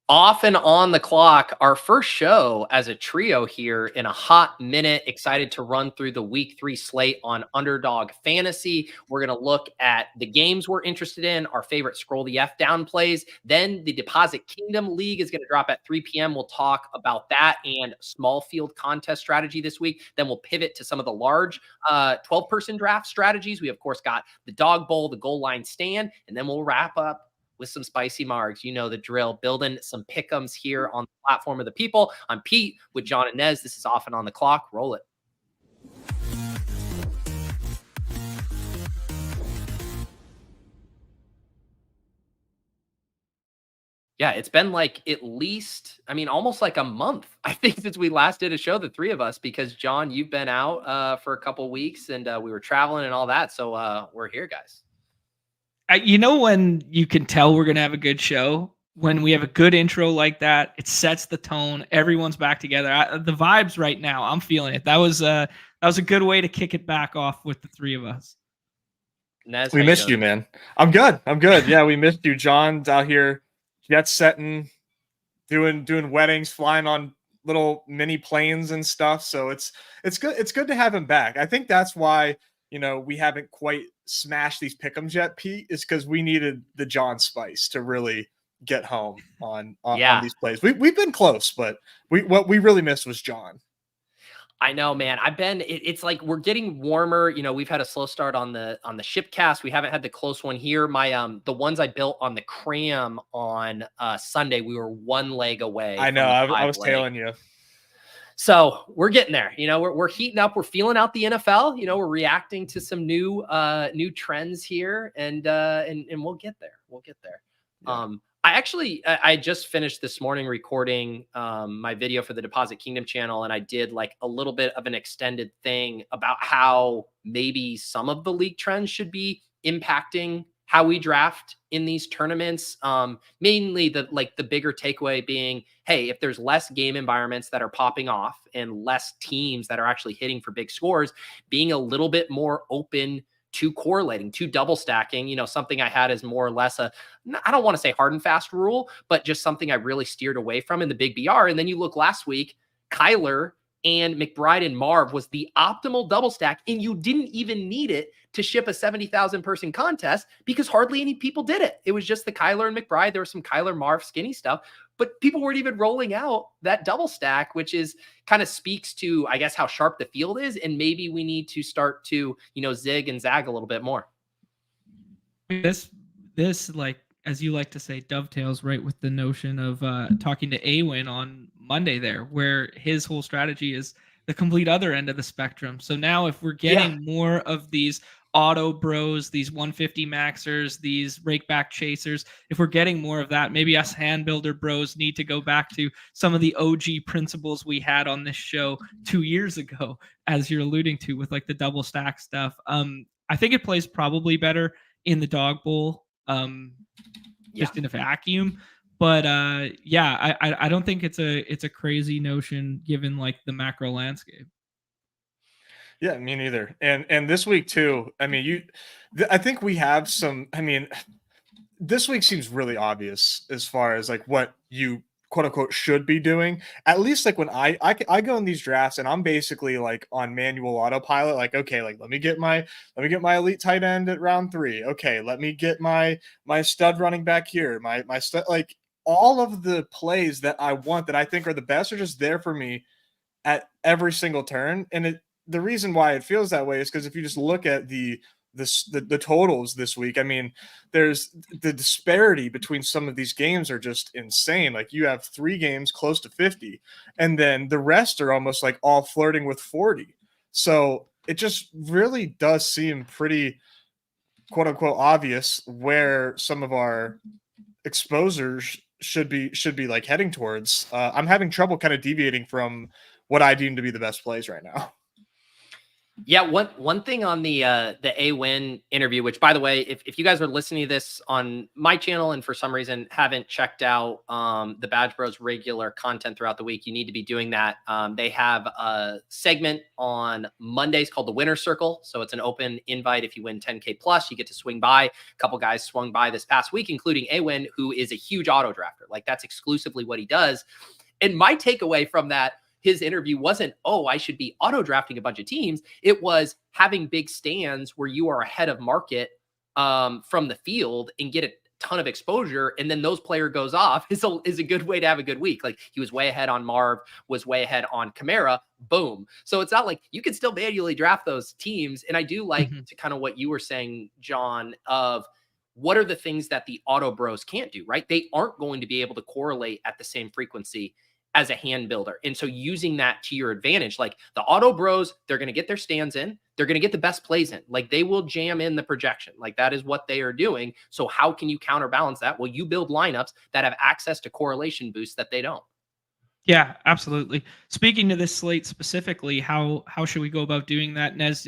Off and on the clock, our first show as a trio here in a hot minute. Excited to run through the week 3 slate on Underdog Fantasy. We're going to look at the games we're interested in, our favorite scroll the F down plays. Then the Deposit Kingdom League is going to drop at 3 p.m. We'll talk about that and small field contest strategy this week. Then we'll pivot to some of the large 12-person draft strategies. We, of course, got the Dog Bowl, the goal line stand, and then we'll wrap up with some spicy margs. You know the drill. Building some pick'ems here on the platform of the people. I'm Pete with John and Nez. This is Off and on the Clock. Roll it. Yeah, it's been like at least, almost like a month, I think, since we last did a show, the three of us, because John, you've been out for a couple weeks and we were traveling and all that. So we're here, guys. You know when you can tell we're gonna have a good show? When we have a good intro like that, it sets the tone. Everyone's back together. The vibes right now, I'm feeling it. That was a good way to kick it back off with the three of us. Nez, we missed you, man. I'm good. Yeah, we missed you. John's out here jet setting, doing weddings, flying on little mini planes and stuff. So it's good. It's good to have him back. I think that's why we haven't quite smashed these pick'ems yet, Pete, is because we needed the John spice to really get home on these plays. We've been close, but what we really missed was John. I know, man. It's like we're getting warmer. We've had a slow start on the shipcast. We haven't had the close one here. My the ones I built on the cram on Sunday, we were one leg away. I know. I was tailing you. So we're getting there. We're heating up. We're feeling out the NFL. We're reacting to some new trends here, and we'll get there. We'll get there. Yeah. I just finished this morning recording my video for the Deposit Kingdom channel, and I did like a little bit of an extended thing about how maybe some of the league trends should be impacting how we draft in these tournaments. Mainly the bigger takeaway being, hey, if there's less game environments that are popping off and less teams that are actually hitting for big scores, being a little bit more open to correlating, to double stacking, something I had as more or less I don't want to say hard and fast rule, but just something I really steered away from in the big BR. And then you look last week, Kyler and McBride and Marv was the optimal double stack, and you didn't even need it to ship a 70,000 person contest because hardly any people did it. It was just the Kyler and McBride. There was some Kyler Marv skinny stuff, but people weren't even rolling out that double stack, which is kind of speaks to, I guess, how sharp the field is. And maybe we need to start to, zig and zag a little bit more. This like, as you like to say, dovetails right with the notion of talking to Awin on Monday there, where his whole strategy is the complete other end of the spectrum. So now if we're getting more of these auto bros, these 150 maxers, these rakeback chasers, if we're getting more of that, maybe us hand builder bros need to go back to some of the OG principles we had on this show 2 years ago, as you're alluding to with like the double stack stuff. I think it plays probably better in the Dog Bowl, just in a vacuum. But I don't think it's a crazy notion given like the macro landscape. Yeah, me neither. And this week too, I think we have some, this week seems really obvious as far as like what you quote unquote should be doing. At least like when I go in these drafts and I'm basically like on manual autopilot, like, okay, like let me get my elite tight end at round 3. Okay, let me get my stud running back here, my stud, like all of the plays that I want that I think are the best are just there for me at every single turn. And the reason why it feels that way is because if you just look at the totals this week, there's the disparity between some of these games are just insane. Like you have 3 games close to 50, and then the rest are almost like all flirting with 40. So it just really does seem pretty quote unquote obvious where some of our exposures should be like heading towards. I'm having trouble kind of deviating from what I deem to be the best plays right now. Yeah, one thing on the A Win interview, which by the way, if you guys are listening to this on my channel and for some reason haven't checked out the BadgeBros regular content throughout the week, you need to be doing that. They have a segment on Mondays called the Winner Circle. So it's an open invite. If you win 10K plus, you get to swing by. A couple guys swung by this past week, including A Win, who is a huge auto drafter. Like that's exclusively what he does. And my takeaway from that, his interview wasn't, oh, I should be auto drafting a bunch of teams. It was having big stands where you are ahead of market from the field and get a ton of exposure. And then those player goes off is a good way to have a good week. Like he was way ahead on Marv, was way ahead on Kamara. Boom. So it's not like you can still manually draft those teams. And I do like to kind of what you were saying, John, of what are the things that the auto bros can't do, right? They aren't going to be able to correlate at the same frequency as a hand builder. And so using that to your advantage, like the auto bros, they're going to get their stands in, they're going to get the best plays in, like they will jam in the projection. Like that is what they are doing. So how can you counterbalance that? Well, you build lineups that have access to correlation boosts that they don't. Yeah, absolutely. Speaking to this slate specifically, how should we go about doing that? Nez,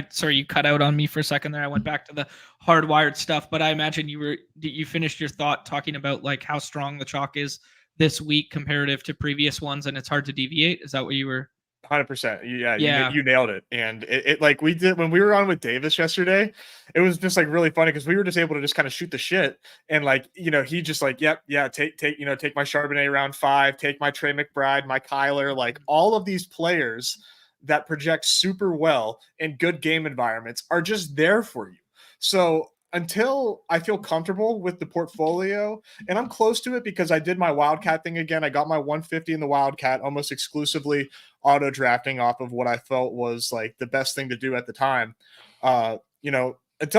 sorry, you cut out on me for a second there. I went back to the hardwired stuff, but I imagine you finished your thought talking about like how strong the chalk is this week comparative to previous ones, and it's hard to deviate. Is that what you were? 100%. Yeah, Yeah. you nailed it. And it like we did when we were on with Davis yesterday, it was just like really funny because we were just able to just kind of shoot the shit. And like, he just like, yep, yeah, take my Charbonnet round 5, take my Trey McBride, my Kyler, like all of these players that project super well in good game environments are just there for you. So until I feel comfortable with the portfolio, and I'm close to it because I did my Wildcat thing again. I got my 150 in the Wildcat almost exclusively auto drafting off of what I felt was like the best thing to do at the time. Until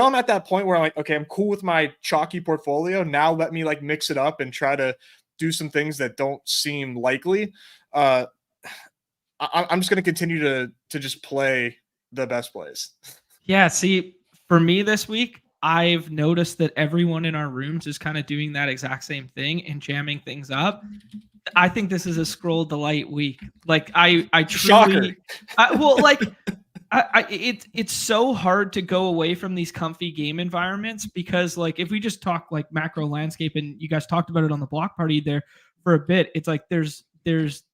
I'm at that point where I'm like, okay, I'm cool with my chalky portfolio. Now let me like mix it up and try to do some things that don't seem likely. I'm just going to continue to just play the best plays. Yeah. See, for me this week, I've noticed that everyone in our rooms is kind of doing that exact same thing and jamming things up. I think this is a scroll delight week. Like I truly, it's so hard to go away from these comfy game environments because like if we just talk like macro landscape, and you guys talked about it on the block party there for a bit, it's like there's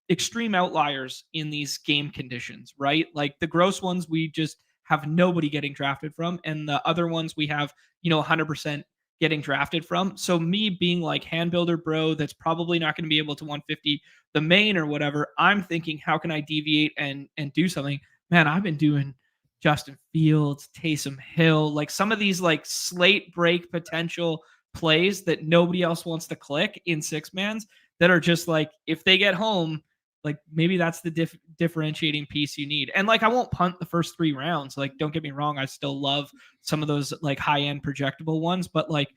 extreme outliers in these game conditions, right? Like the gross ones we just have nobody getting drafted from, and the other ones we have 100% getting drafted from. So me being like hand builder bro that's probably not going to be able to 150 the main or whatever, I'm thinking how can I deviate and do something. Man, I've been doing Justin Fields, Taysom Hill, like some of these like slate break potential plays that nobody else wants to click in six mans that are just like if they get home, like maybe that's the differentiating piece you need. And like I won't punt the first 3 rounds. Like don't get me wrong, I still love some of those like high end projectable ones, but like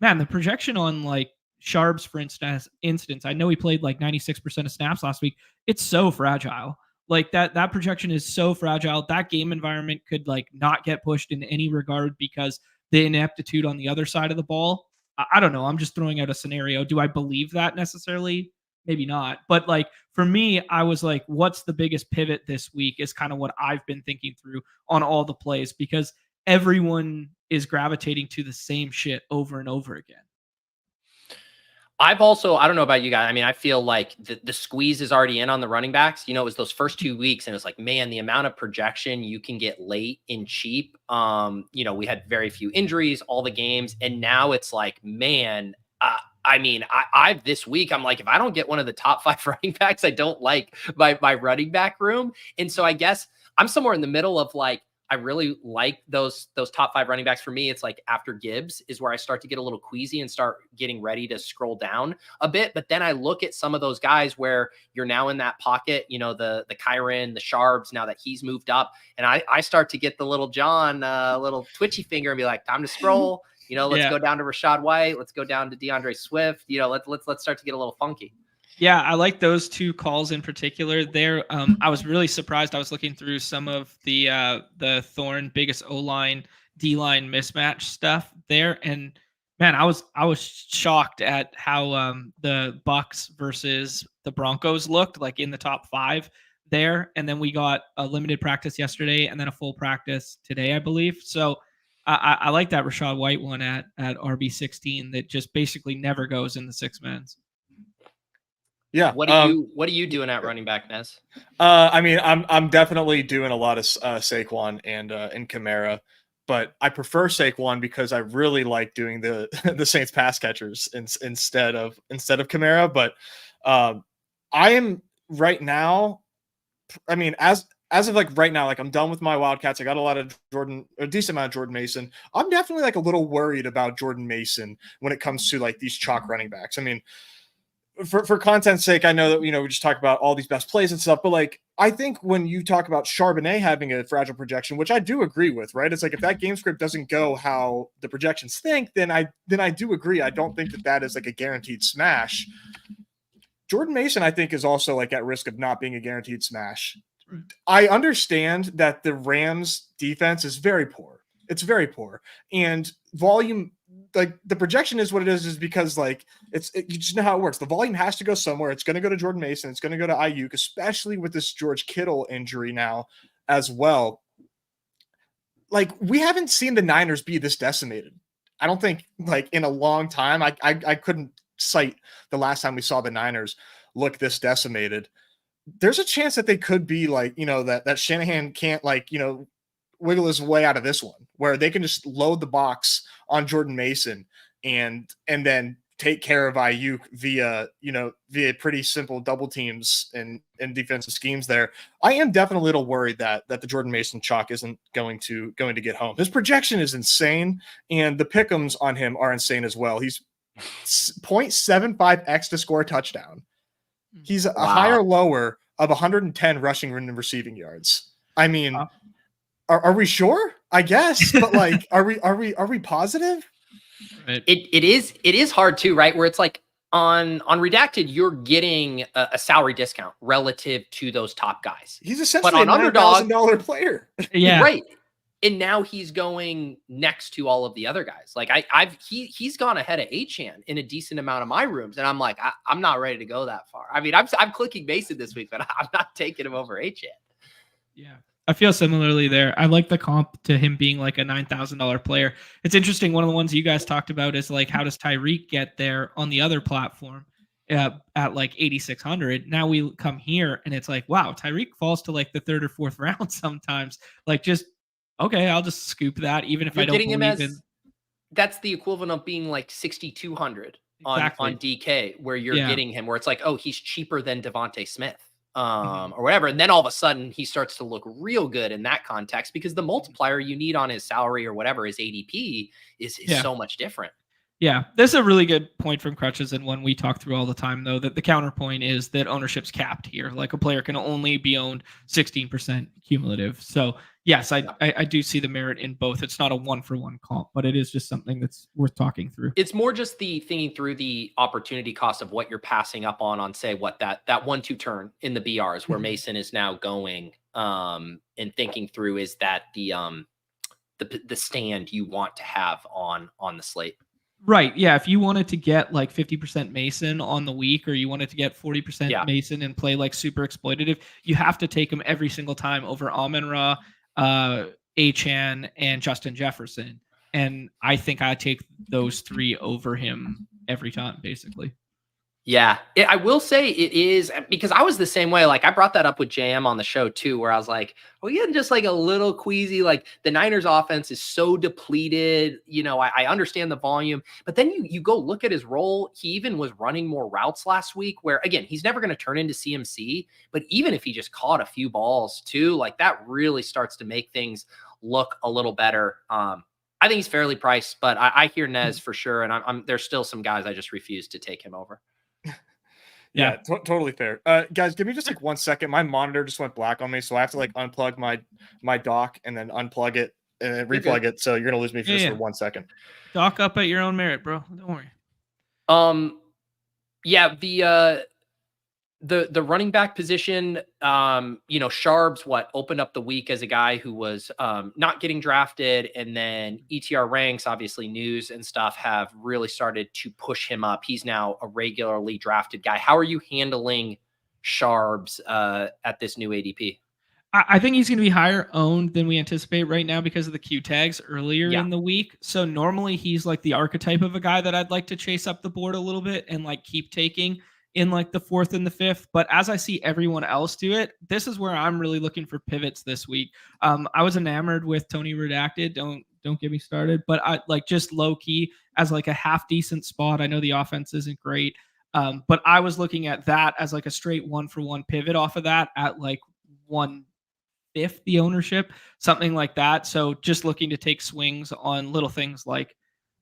man, the projection on like Sharps, for instance, I know he played like 96% of snaps last week. It's so fragile. Like that projection is so fragile. That game environment could like not get pushed in any regard because the ineptitude on the other side of the ball. I don't know. I'm just throwing out a scenario. Do I believe that necessarily? Maybe not. But like for me, I was like, what's the biggest pivot this week is kind of what I've been thinking through on all the plays because everyone is gravitating to the same shit over and over again. I don't know about you guys. I mean, I feel like the squeeze is already in on the running backs. It was those first 2 weeks and it's like, man, the amount of projection you can get late and cheap. We had very few injuries, all the games. And now it's like, man, I've this week, I'm like, if I don't get one of the top 5 running backs, I don't like my running back room. And so I guess I'm somewhere in the middle of like, I really like those top 5 running backs. For me, it's like after Gibbs is where I start to get a little queasy and start getting ready to scroll down a bit. But then I look at some of those guys where you're now in that pocket, the Kyron, the Sharps, now that he's moved up. And I start to get the little John, little twitchy finger and be like, time to scroll. Let's go down to Rashad White. Let's go down to DeAndre Swift. Let's start to get a little funky. Yeah, I like those 2 calls in particular. There, I was really surprised. I was looking through some of the Thorn biggest O-line D-line mismatch stuff there, and man, I was shocked at how the Bucks versus the Broncos looked like in the top 5 there, and then we got a limited practice yesterday, and then a full practice today, I believe. So I like that Rashad White one at RB16 that just basically never goes in the 6-mans. Yeah. What are you doing at running back, Nez? I mean, I'm definitely doing a lot of Saquon and Kamara, but I prefer Saquon because I really like doing the the Saints pass catchers instead of Kamara. But I am right now. I mean, as of like right now, like I'm done with my Wildcats. I got a decent amount of Jordan Mason. I'm definitely like a little worried about Jordan Mason when it comes to like these chalk running backs. I mean, for content's sake, I know that, we just talk about all these best plays and stuff, but like, I think when you talk about Charbonnet having a fragile projection, which I do agree with, right? It's like, if that game script doesn't go how the projections think, then I do agree. I don't think that is like a guaranteed smash. Jordan Mason, I think, is also like at risk of not being a guaranteed smash. Right. I understand that the Rams defense is very poor. It's very poor. And volume, like the projection is what it is because like you just know how it works. The volume has to go somewhere. It's going to go to Jordan Mason. It's going to go to Ayuk, especially with this George Kittle injury now as well. Like, we haven't seen the Niners be this decimated. I don't think like in a long time. I couldn't cite the last time we saw the Niners look this decimated. There's a chance that they could be like, that Shanahan can't like, wiggle his way out of this one, where they can just load the box on Jordan Mason and then take care of Ayuk via pretty simple double teams and defensive schemes there. I am definitely a little worried that the Jordan Mason chalk isn't going to get home. His projection is insane, and the pick'ems on him are insane as well. He's 0.75x to score a touchdown. He's a higher lower of 110 rushing and receiving yards. I mean, are we sure? I guess, but like, are we positive? Right. It is hard too, right? Where it's like on Redacted, you're getting a salary discount relative to those top guys. He's essentially an $9,000 player. Yeah, right. And now he's going next to all of the other guys. Like he's gone ahead of Achane in a decent amount of my rooms, and I'm like, I'm not ready to go that far. I mean, I'm clicking Mason this week, but I'm not taking him over Achane. Yeah. I feel similarly there. I like the comp to him being like a $9,000 player. It's interesting. One of the ones you guys talked about is like, how does Tyreek get there on the other platform at like 8,600? Now we come here and it's like, wow, Tyreek falls to like the 3rd or 4th round sometimes. Like, just, okay, I'll just scoop that even if I don't believe in. That's the equivalent of being like 6,200 on DK, where you're getting him, where it's like, oh, he's cheaper than Devontae Smith. Or whatever. And then all of a sudden he starts to look real good in that context, because the multiplier you need on his salary or whatever, his ADP is so much different. Yeah, this is a really good point from Crutches, and one we talk through all the time, though, that the counterpoint is that ownership's capped here. Like, a player can only be owned 16% cumulative. So yes, I do see the merit in both. It's not a 1-for-1 comp, but it is just something that's worth talking through. It's more just the thinking through the opportunity cost of what you're passing up on say what that 1-2 turn in the BRs where Mason is now going, and thinking through, is that the stand you want to have on the slate. Right. Yeah. If you wanted to get like 50% Mason on the week, or you wanted to get 40% Mason and play like super exploitative, you have to take him every single time over Amon-Ra, Achane, and Justin Jefferson. And I think I take those 3 over him every time, basically. Yeah, I will say it is, because I was the same way. Like, I brought that up with JM on the show too, where I was like, well, yeah, just like a little queasy. Like, the Niners offense is so depleted. I understand the volume, but then you go look at his role. He even was running more routes last week, where again, he's never going to turn into CMC, but even if he just caught a few balls too, like, that really starts to make things look a little better. I think he's fairly priced, but I hear Nez for sure. And there's still some guys I just refuse to take him over. Yeah, totally fair. Guys, give me just like 1 second. My monitor just went black on me, so I have to like unplug my dock and then unplug it and then replug it. So you're gonna lose me for 1 second. Dock up at your own merit, bro. Don't worry. Yeah, the running back position, Sharbs opened up the week as a guy who was not getting drafted, and then ETR ranks, obviously news and stuff, have really started to push him up. He's now a regularly drafted guy. How are you handling Sharbs at this new ADP? I think he's going to be higher owned than we anticipate right now because of the Q tags earlier Yeah. in the week. So normally he's like the archetype of a guy that I'd like to chase up the board a little bit and like keep taking in like the 4th and the 5th. But as I see everyone else do it, this is where I'm really looking for pivots this week. I was enamored with Tony Redacted. Don't get me started, but I like just low key as like a half decent spot. I know the offense isn't great. But I was looking at that as like a straight 1-for-1 pivot off of that at like 1/5 the ownership, something like that. So just looking to take swings on little things like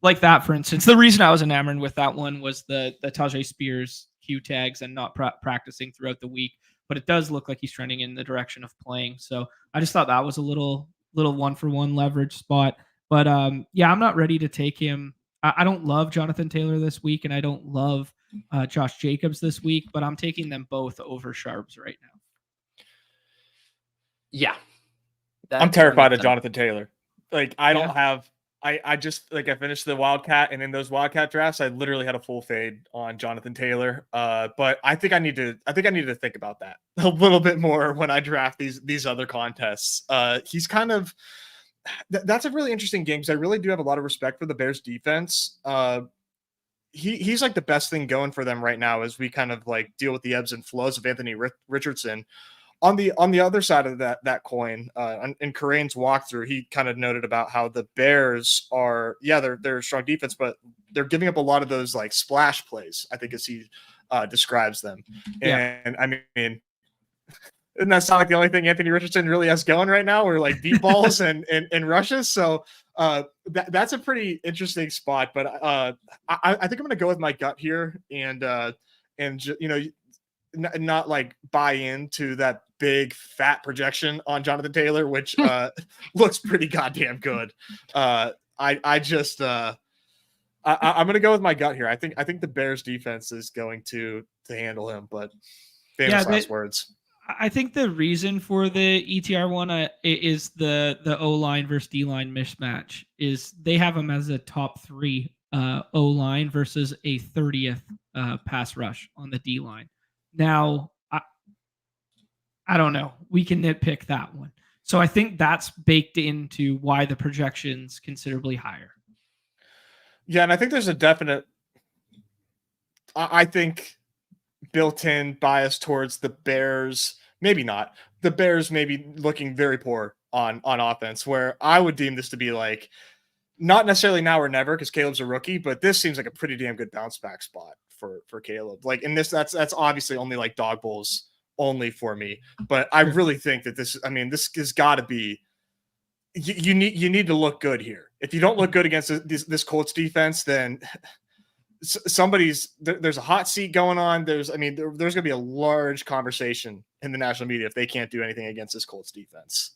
that. For instance, the reason I was enamored with that one was the Tajay Spears Q tags and not practicing throughout the week. But it does look like he's trending in the direction of playing. So I just thought that was a little 1-for-1 leverage spot. But yeah, I'm not ready to take him. I don't love Jonathan Taylor this week, and I don't love Josh Jacobs this week, but I'm taking them both over Sharps right now. Yeah. I'm terrified of Jonathan Taylor. Like, I don't have, I just, like, I finished the Wildcat, and in those Wildcat drafts, I literally had a full fade on Jonathan Taylor. But I think I need to think about that a little bit more when I draft these other contests. He's kind of, that's a really interesting game because I really do have a lot of respect for the Bears defense. He's like the best thing going for them right now as we kind of like deal with the ebbs and flows of Anthony Richardson. On the other side of that coin, in Corain's walkthrough, he kind of noted about how the Bears are, they're a strong defense, but they're giving up a lot of those like splash plays, I think, as he describes them. Yeah. And I mean, and that's not like the only thing Anthony Richardson really has going right now. We're like deep balls and rushes. So that's a pretty interesting spot. But I think I'm going to go with my gut here and not like buy into that big fat projection on Jonathan Taylor, which looks pretty goddamn good. I'm going to go with my gut here. I think the Bears defense is going to handle him, but famous last words. I think the reason for the ETR one is the O-line versus D-line mismatch is they have them as a top 3 O-line versus a 30th pass rush on the D-line. Now, I don't know. We can nitpick that one. So I think that's baked into why the projection's considerably higher. Yeah, and I think there's a definite, I think, built-in bias towards the Bears. Maybe not. The Bears may be looking very poor on offense, where I would deem this to be like, not necessarily now or never because Caleb's a rookie, but this seems like a pretty damn good bounce back spot for Caleb. Like, in this, that's obviously only like dog bowls only for me, but I really think that this has got to be, you need to look good here. If you don't look good against this Colts defense, then there's a hot seat going on. There's going to be a large conversation in the national media if they can't do anything against this Colts defense.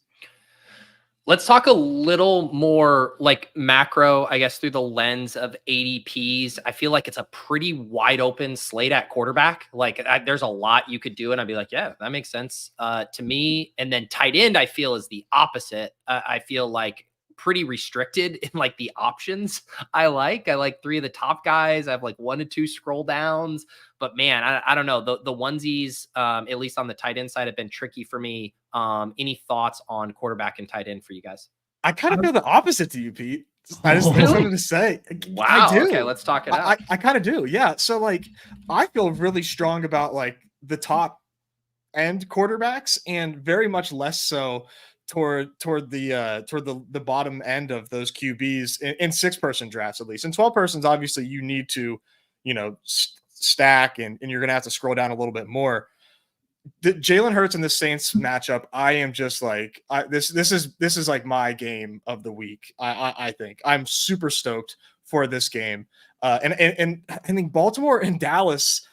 Let's talk a little more like macro, I guess, through the lens of ADPs. I feel like it's a pretty wide open slate at quarterback. Like there's a lot you could do. And I'd be like, yeah, that makes sense to me. And then tight end, I feel is the opposite. I feel like pretty restricted in like the options I like 3 of the top guys. I have like 1 to 2 scroll downs, but man, I don't know. The onesies, at least on the tight end side, have been tricky for me. Any thoughts on quarterback and tight end for you guys? I kind of feel the opposite to you, Pete. I just wanted to say, wow. I do. Okay, let's talk it out. I kind of do. Yeah. So like, I feel really strong about like the top end quarterbacks and very much less so toward the bottom end of those QBs in 6-person drafts, at least. In 12 persons, obviously you need to, stack and you're going to have to scroll down a little bit more. The Jalen Hurts in the Saints matchup, I am just like, this is like my game of the week. I think I'm super stoked for this game. And I think Baltimore and Dallas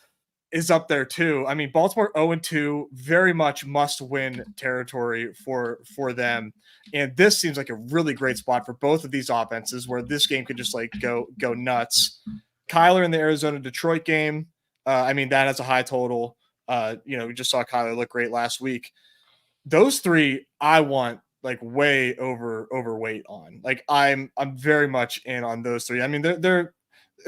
is up there too. I mean, Baltimore 0-2, very much must-win territory for them. And this seems like a really great spot for both of these offenses, where this game could just like go nuts. Kyler in the Arizona-Detroit game, that has a high total. We just saw Kyler look great last week. Those 3, I want like way overweight on. Like I'm very much in on those 3. I mean, they're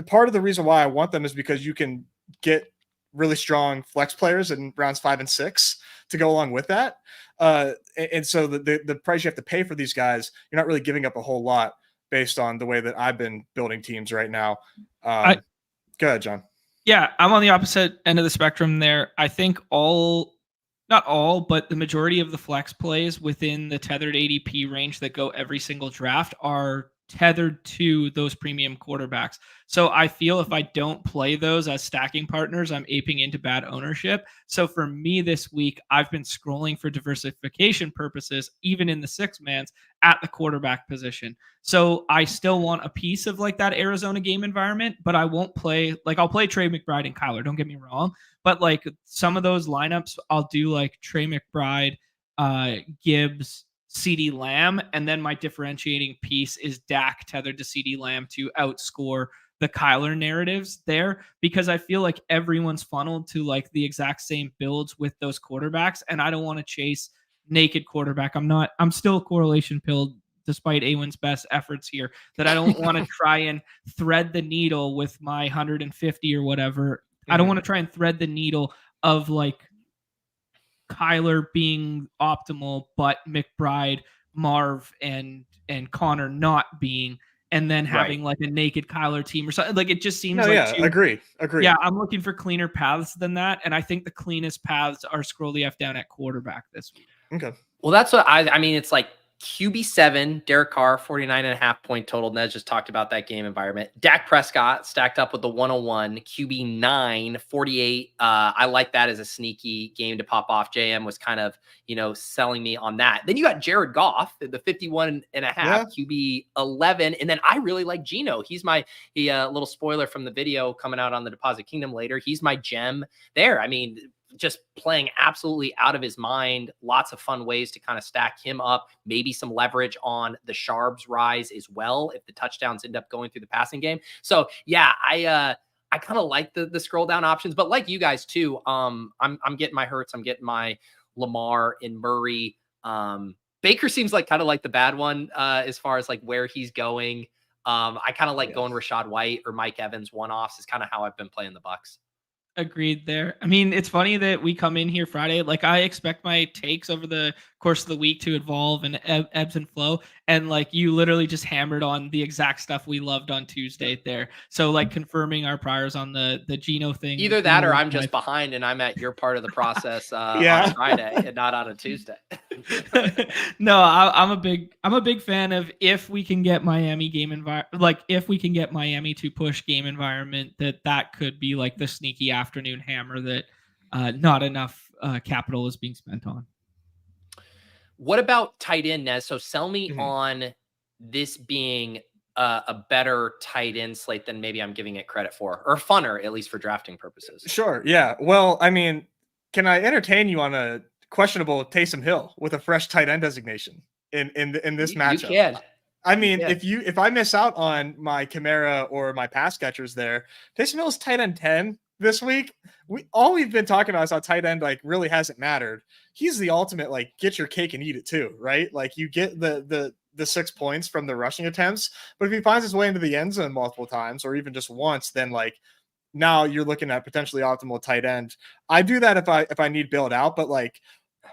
part of the reason why I want them is because you can get really strong flex players in rounds 5 and 6 to go along with that. And so the price you have to pay for these guys, you're not really giving up a whole lot based on the way that I've been building teams right now. Go ahead, John. Yeah, I'm on the opposite end of the spectrum there. I think not all, but the majority of the flex plays within the tethered ADP range that go every single draft are tethered to those premium quarterbacks. So I feel if I don't play those as stacking partners, I'm aping into bad ownership. So for me this week, I've been scrolling for diversification purposes, even in the 6-mans at the quarterback position. So I still want a piece of like that Arizona game environment, but I won't play, like I'll play Trey McBride and Kyler, don't get me wrong. But like some of those lineups, I'll do like Trey McBride, Gibbs, CeeDee Lamb, and then my differentiating piece is Dak tethered to CeeDee Lamb to outscore the Kyler narratives there, because I feel like everyone's funneled to like the exact same builds with those quarterbacks, and I don't want to chase naked quarterback. I'm still correlation pilled despite Awin's best efforts here, that I don't want to try and thread the needle with my 150 or whatever. I don't want to try and thread the needle of like Kyler being optimal, but McBride, Marv, and Connor not being, and then having like a naked Kyler team or something. Like it just seems agree. Yeah, I'm looking for cleaner paths than that, and I think the cleanest paths are scroll the F down at quarterback this week. Okay. Well, that's what I mean. It's like QB7, Derek Carr, 49.5 point total. Nez just talked about that game environment. Dak Prescott stacked up with the 101, QB9, 48. I like that as a sneaky game to pop off. JM was kind of, selling me on that. Then you got Jared Goff, the 51.5, QB11. And then I really like Geno. He's my little spoiler from the video coming out on the Deposit Kingdom later. He's my gem there. I mean, just playing absolutely out of his mind. Lots of fun ways to kind of stack him up. Maybe some leverage on the Sharps rise as well if the touchdowns end up going through the passing game. So yeah, I kind of like the scroll down options, but like you guys too. I'm getting my Hurts. I'm getting my Lamar and Murray. Baker seems like kind of like the bad one as far as like where he's going. I kind of like going Rashad White or Mike Evans one-offs is kind of how I've been playing the Bucks. Agreed there. I mean, it's funny that we come in here Friday. Like I expect my takes over the course of the week to evolve and ebbs and flow. And like you literally just hammered on the exact stuff we loved on Tuesday there. So like confirming our priors on the Geno thing. Either that or I'm just behind and I'm at your part of the process on Friday and not on a Tuesday. No, I'm a big fan of if we can get Miami game environment, like if we can get Miami to push game environment, that could be like the sneaky afternoon hammer that not enough capital is being spent on. What about tight end, Nez? So sell me on this being a better tight end slate than maybe I'm giving it credit for, or funner, at least for drafting purposes. Sure. Yeah. Well, I mean, can I entertain you on a questionable Taysom Hill with a fresh tight end designation in this matchup? You can. I mean, if I miss out on my Kamara or my pass catchers there, Taysom Hill is tight end 10 this week. We've been talking about is how tight end like really hasn't mattered. He's the ultimate like get your cake and eat it too, right? Like you get the 6 points from the rushing attempts, but if he finds his way into the end zone multiple times or even just once, then like now you're looking at potentially optimal tight end. I do that if I need build out, but like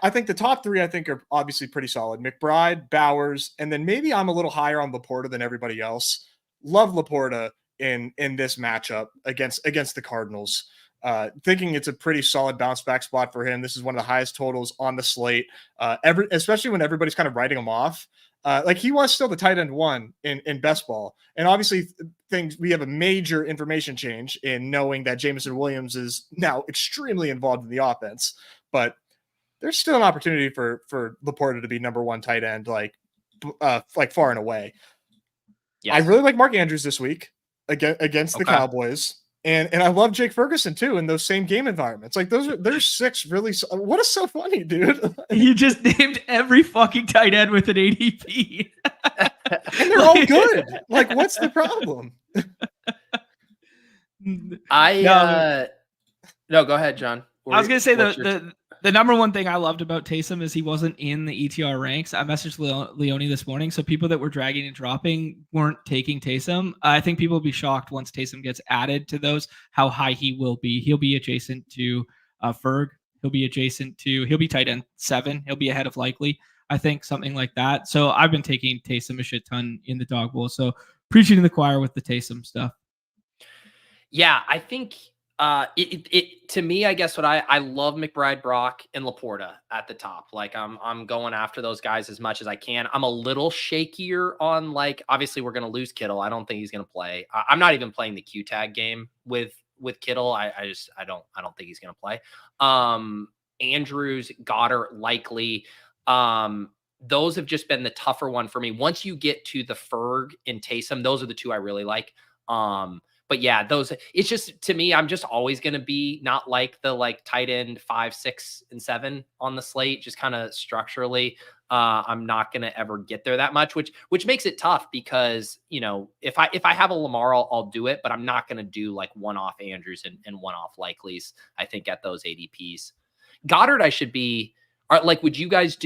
I think the top three I think are obviously pretty solid. McBride, Bowers, and then maybe I'm a little higher on Laporta than everybody else. Love Laporta in this matchup against the Cardinals. Thinking it's a pretty solid bounce back spot for him. This is one of the highest totals on the slate. Especially when everybody's kind of writing him off. Like he was still the tight end 1 in best ball. And obviously we have a major information change in knowing that Jameson Williams is now extremely involved in the offense, but there's still an opportunity for Laporta to be number 1 tight end, like far and away. Yes. I really like Mark Andrews this week against the Cowboys. And I love Jake Ferguson too in those same game environments. Like there's 6 really. What is so funny, dude? You just named every fucking tight end with an ADP, and they're all good. Like, what's the problem? No, go ahead, John. I was gonna say The number one thing I loved about Taysom is he wasn't in the ETR ranks. I messaged Leone this morning, so people that were dragging and dropping weren't taking Taysom. I think people will be shocked once Taysom gets added to those, how high he will be. He'll be adjacent to Ferg. He'll be tight end 7. He'll be ahead of Likely, I think, something like that. So I've been taking Taysom a shit ton in the Dawg Bowl. So preaching to the choir with the Taysom stuff. Yeah, I think to me, I guess what I love McBride, Brock, and Laporta at the top. Like I'm going after those guys as much as I can. I'm a little shakier on, like, obviously we're gonna lose Kittle. I don't think he's gonna play. I'm not even playing the Q tag game with Kittle. I don't think he's gonna play. Andrews, Goddard, Likely. Those have just been the tougher one for me. Once you get to the Ferg and Taysom, those are the two I really like. But yeah, it's just, to me, I'm just always going to be not like the tight end 5, 6, and 7 on the slate, just kind of structurally. I'm not going to ever get there that much, which makes it tough because, if I have a Lamar, I'll do it, but I'm not going to do like one-off Andrews and one-off Likelies, I think, at those ADPs. Goddard, would you guys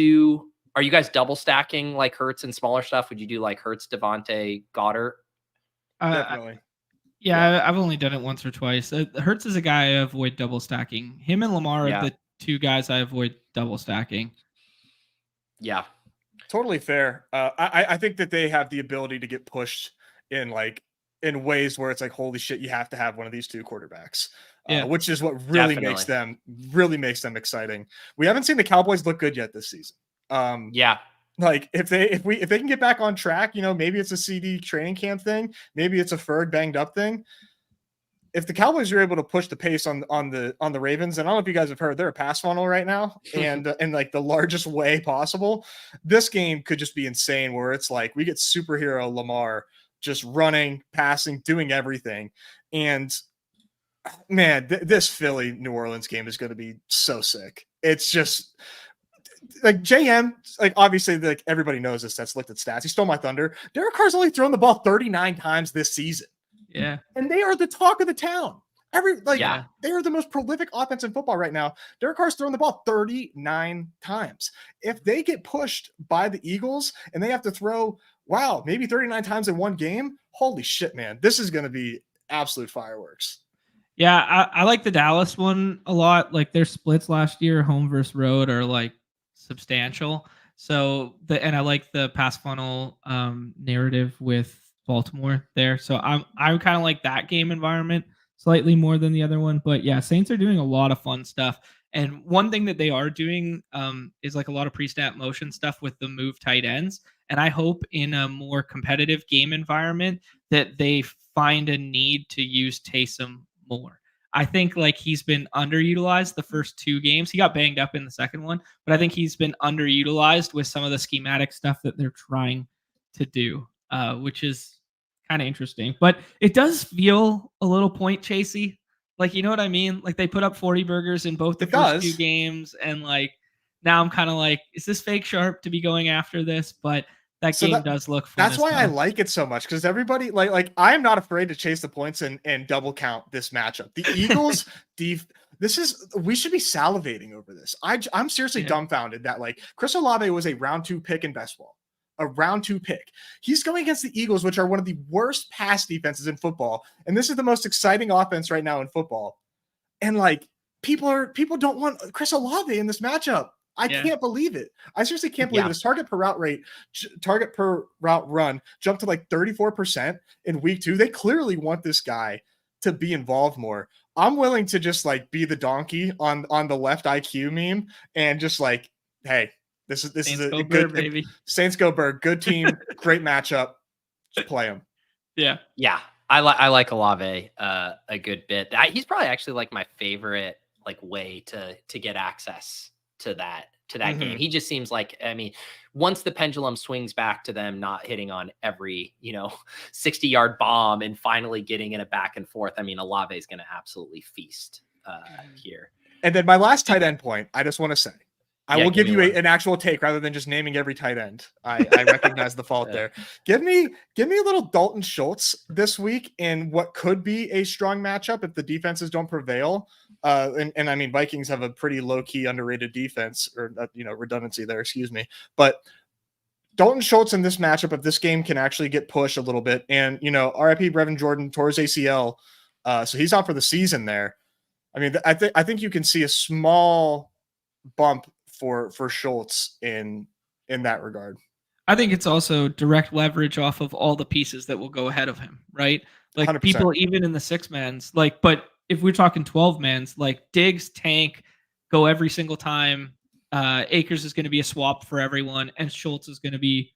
are you guys double stacking like Hurts and smaller stuff? Would you do like Hurts, Devontae, Goddard? Definitely. Yeah, I've only done it once or twice. Hurts is a guy I avoid double stacking. Him and Lamar are the two guys I avoid double stacking. Yeah. Totally fair. I think that they have the ability to get pushed in ways where it's like, holy shit, you have to have one of these two quarterbacks. Which is what really makes them exciting. We haven't seen the Cowboys look good yet this season. Like if they can get back on track, maybe it's a CD training camp thing, maybe it's a Ferg banged up thing. If the Cowboys are able to push the pace on the Ravens, and I don't know if you guys have heard, they're a pass funnel right now, and in like the largest way possible. This game could just be insane, where it's like we get superhero Lamar just running, passing, doing everything, and man, this Philly New Orleans game is going to be so sick. It's just. Like JM, like obviously, like everybody knows this. That's looked at stats. He stole my thunder. Derek Carr's only thrown the ball 39 times this season. Yeah, and they are the talk of the town. They are the most prolific offense in football right now. Derek Carr's thrown the ball 39 times. If they get pushed by the Eagles and they have to throw, maybe 39 times in one game. Holy shit, man! This is going to be absolute fireworks. Yeah, I like the Dallas one a lot. Like their splits last year, home versus road, are like substantial. So and I like the pass funnel narrative with Baltimore there. So I'm kind of like that game environment slightly more than the other one. But yeah, Saints are doing a lot of fun stuff. And one thing that they are doing is like a lot of pre-snap motion stuff with the move tight ends. And I hope in a more competitive game environment that they find a need to use Taysom more. I think like he's been underutilized the first 2 games. He got banged up in the second one, but I think he's been underutilized with some of the schematic stuff that they're trying to do, which is kind of interesting. But it does feel a little point chasey. Like, you know what I mean? Like they put up 40 burgers in both the first 2 games. And like, now I'm kind of like, is this fake sharp to be going after this? But that game does look fun. That's why I like it so much, because everybody like I am not afraid to chase the points and double count this matchup. The Eagles, we should be salivating over this. I'm seriously dumbfounded that like Chris Olave was a round 2 pick in best ball, a round 2 pick. He's going against the Eagles, which are one of the worst pass defenses in football, and this is the most exciting offense right now in football. And like people don't want Chris Olave in this matchup. I can't believe it. I seriously can't believe it. His target per route run jumped to like 34% in week 2. They clearly want this guy to be involved more. I'm willing to just like be the donkey on the left IQ meme and just like, hey, this is a good baby. Saints go Bird. Good team, great matchup. Just play him. Yeah. I like Olave a good bit. He's probably actually like my favorite like way to get access to that game. He just seems like, I mean, once the pendulum swings back to them not hitting on every 60-yard bomb and finally getting in a back and forth, I mean, Olave is going to absolutely feast here. And then my last tight end point, I just want to say, I will give you an actual take rather than just naming every tight end. I recognize the fault there. Give me a little Dalton Schultz this week in what could be a strong matchup if the defenses don't prevail. And I mean, Vikings have a pretty low key underrated defense, or redundancy there, excuse me. But Dalton Schultz in this matchup, if this game can actually get pushed a little bit, and RIP Brevin Jordan tore his ACL, so he's out for the season there. I mean, I think you can see a small bump for Schultz in that regard. I think it's also direct leverage off of all the pieces that will go ahead of him, right? Like 100%. people, even in the 6-mans, but if we're talking 12-mans, like Diggs, Tank, go every single time. Akers is going to be a swap for everyone, and Schultz is going to be,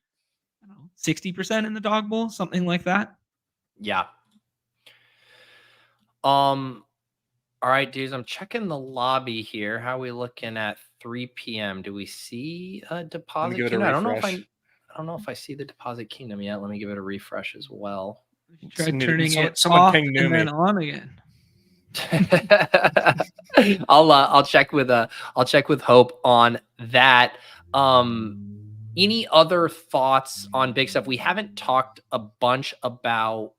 60% in the dog bowl, something like that. Yeah. All right, dudes, I'm checking the lobby here. How are we looking at 3 p.m.? Do we see a deposit kingdom? I don't know if I see the deposit kingdom yet. Let me give it a refresh as well. Try turning it someone off ping and me. then on again. I'll check with Hope on that. Any other thoughts on big stuff? We haven't talked a bunch about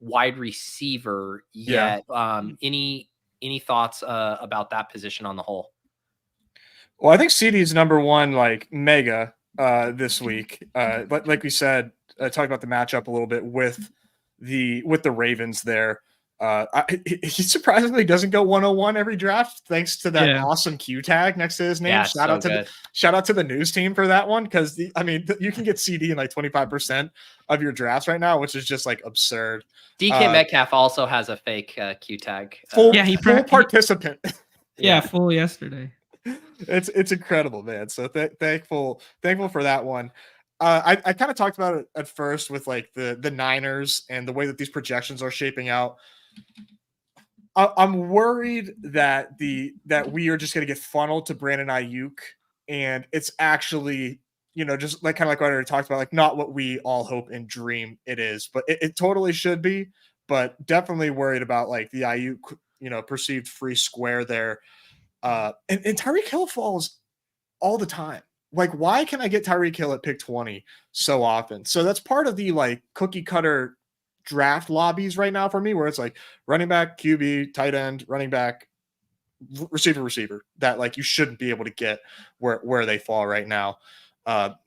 wide receiver yet. Any thoughts about that position on the whole? Well, I think CD is number one, like mega this week. But like we said, talk about the matchup a little bit with the Ravens there. He surprisingly doesn't go 101 every draft, thanks to that awesome Q tag next to his name. Shout out to the news team for that one, because you can get CD in like 25% of your drafts right now, which is just like absurd. DK Metcalf also has a fake Q tag. Full participant. Full yesterday. It's incredible, man. So thankful for that one. I kind of talked about it at first with like the Niners and the way that these projections are shaping out. I'm worried that we are just going to get funneled to Brandon Ayuk, and it's actually just like kind of like what I already talked about, like not what we all hope and dream it is, but it totally should be. But definitely worried about like the Ayuk perceived free square there. And Tyreek Hill falls all the time. Like, why can I get Tyreek Hill at pick 20 so often? So that's part of the like cookie cutter draft lobbies right now for me, where it's like running back, QB, tight end, running back, receiver, that like you shouldn't be able to get where they fall right now.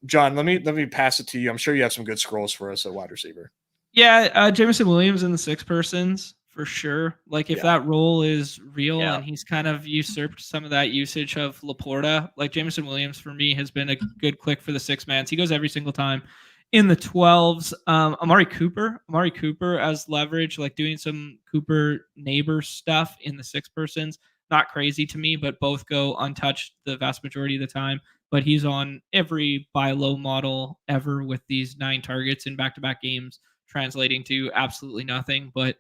John, let me pass it to you. I'm sure you have some good scrolls for us at wide receiver. Yeah, Jameson Williams in the 6-persons for sure. Like if that role is real and he's kind of usurped some of that usage of Laporta, like Jameson Williams for me has been a good click for the 6-mans. He goes every single time. In the 12s, Amari Cooper as leverage, like doing some Cooper neighbor stuff in the 6-persons. Not crazy to me, but both go untouched the vast majority of the time. But he's on every buy low model ever with these 9 targets in back-to-back games, translating to absolutely nothing. But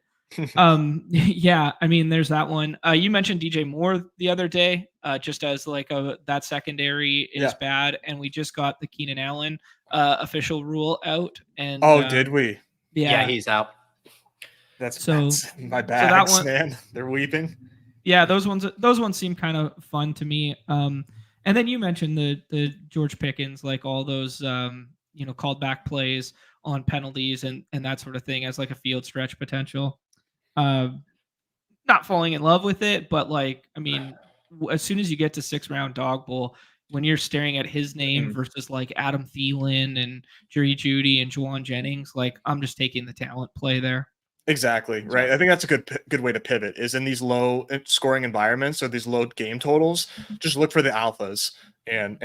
yeah, I mean, there's that one. You mentioned DJ Moore the other day, just as like that secondary is bad, and we just got the Keenan Allen official rule out. And did we? Yeah, he's out. That's my bags, man. They're weeping. Yeah, those ones seem kind of fun to me. And then you mentioned the George Pickens, like all those called back plays on penalties and that sort of thing as like a field stretch potential. Not falling in love with it, but like, I mean, as soon as you get to 6-round dog bowl, when you're staring at his name versus like Adam Thielen and Jerry Jeudy and Juwan Jennings, like I'm just taking the talent play there. Exactly. Right. I think that's a good way to pivot, is in these low scoring environments or these low game totals, just look for the alphas and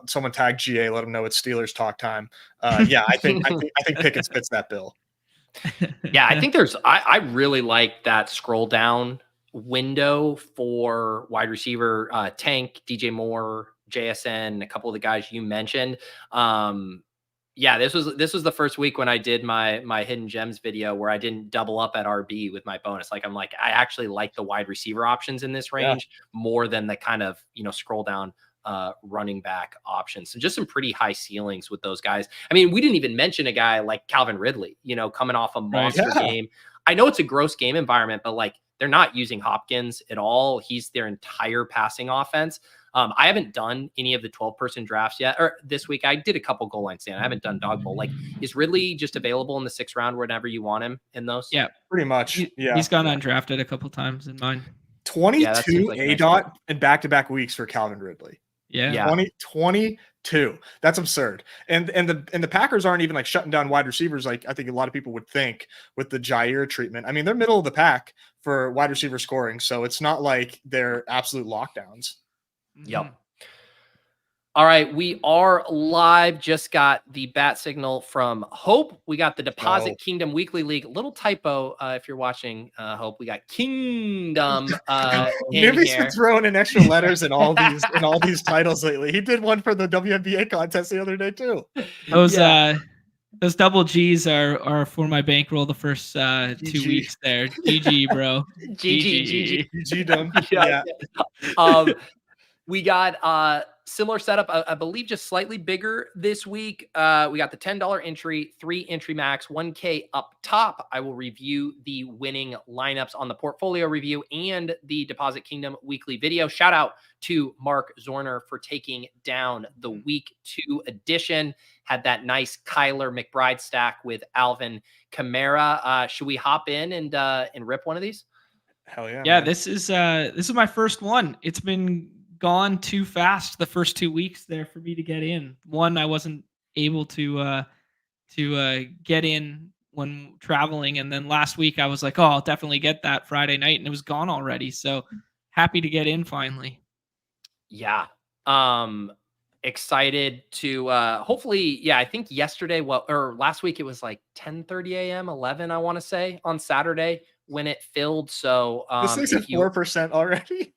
someone tag GA, let them know it's Steelers talk time. I think Pickens fits that bill. Yeah, I think I really like that scroll down window for wide receiver, Tank, DJ Moore, JSN, a couple of the guys you mentioned. Yeah, this was the first week when I did my hidden gems video where I didn't double up at RB with my bonus. Like I actually like the wide receiver options in this range more than the kind of scroll down running back options. So just some pretty high ceilings with those guys. I mean, we didn't even mention a guy like Calvin Ridley, coming off a monster game. I know it's a gross game environment, but like they're not using Hopkins at all. He's their entire passing offense. I haven't done any of the 12-person drafts yet, or this week. I did a couple goal line stand. I haven't done dog bowl. Like, is Ridley just available in the 6th round whenever you want him in those? Yeah, pretty much. He's gone undrafted a couple times in mine. 22 like A dot in back-to-back weeks for Calvin Ridley. Yeah. 22. That's absurd. And the Packers aren't even like shutting down wide receivers like I think a lot of people would think with the Jair treatment. I mean, they're middle of the pack for wide receiver scoring, so it's not like they're absolute lockdowns. Yep. All right, we are live. Just got the bat signal from Hope. We got the Deposit Kingdom Weekly League. Little typo if you're watching Hope. We got Kingdom Nibby's been throwing in extra letters in all these titles lately. He did one for the WNBA contest the other day too. Those double G's are for my bankroll the first 2 weeks there. GG, bro. GG done. Yeah. We got similar setup, I believe, just slightly bigger this week. We got the $10 entry, 3 entry max, 1K up top. I will review the winning lineups on the portfolio review and the Deposit Kingdom weekly video. Shout out to Mark Zorner for taking down the week 2 edition. Had that nice Kyler McBride stack with Alvin Kamara. Should we hop in and rip one of these? Hell yeah. Yeah, man. this is my first one. It's been gone too fast the first 2 weeks there for me to get in. One, I wasn't able to get in when traveling, and then last week I was like, oh, I'll definitely get that Friday night, and it was gone already. So happy to get in finally. Yeah. Excited to hopefully, yeah, I think yesterday, or last week it was like 10:30 a.m., 11, I want to say, on Saturday when it filled. So this thing's at 4% already.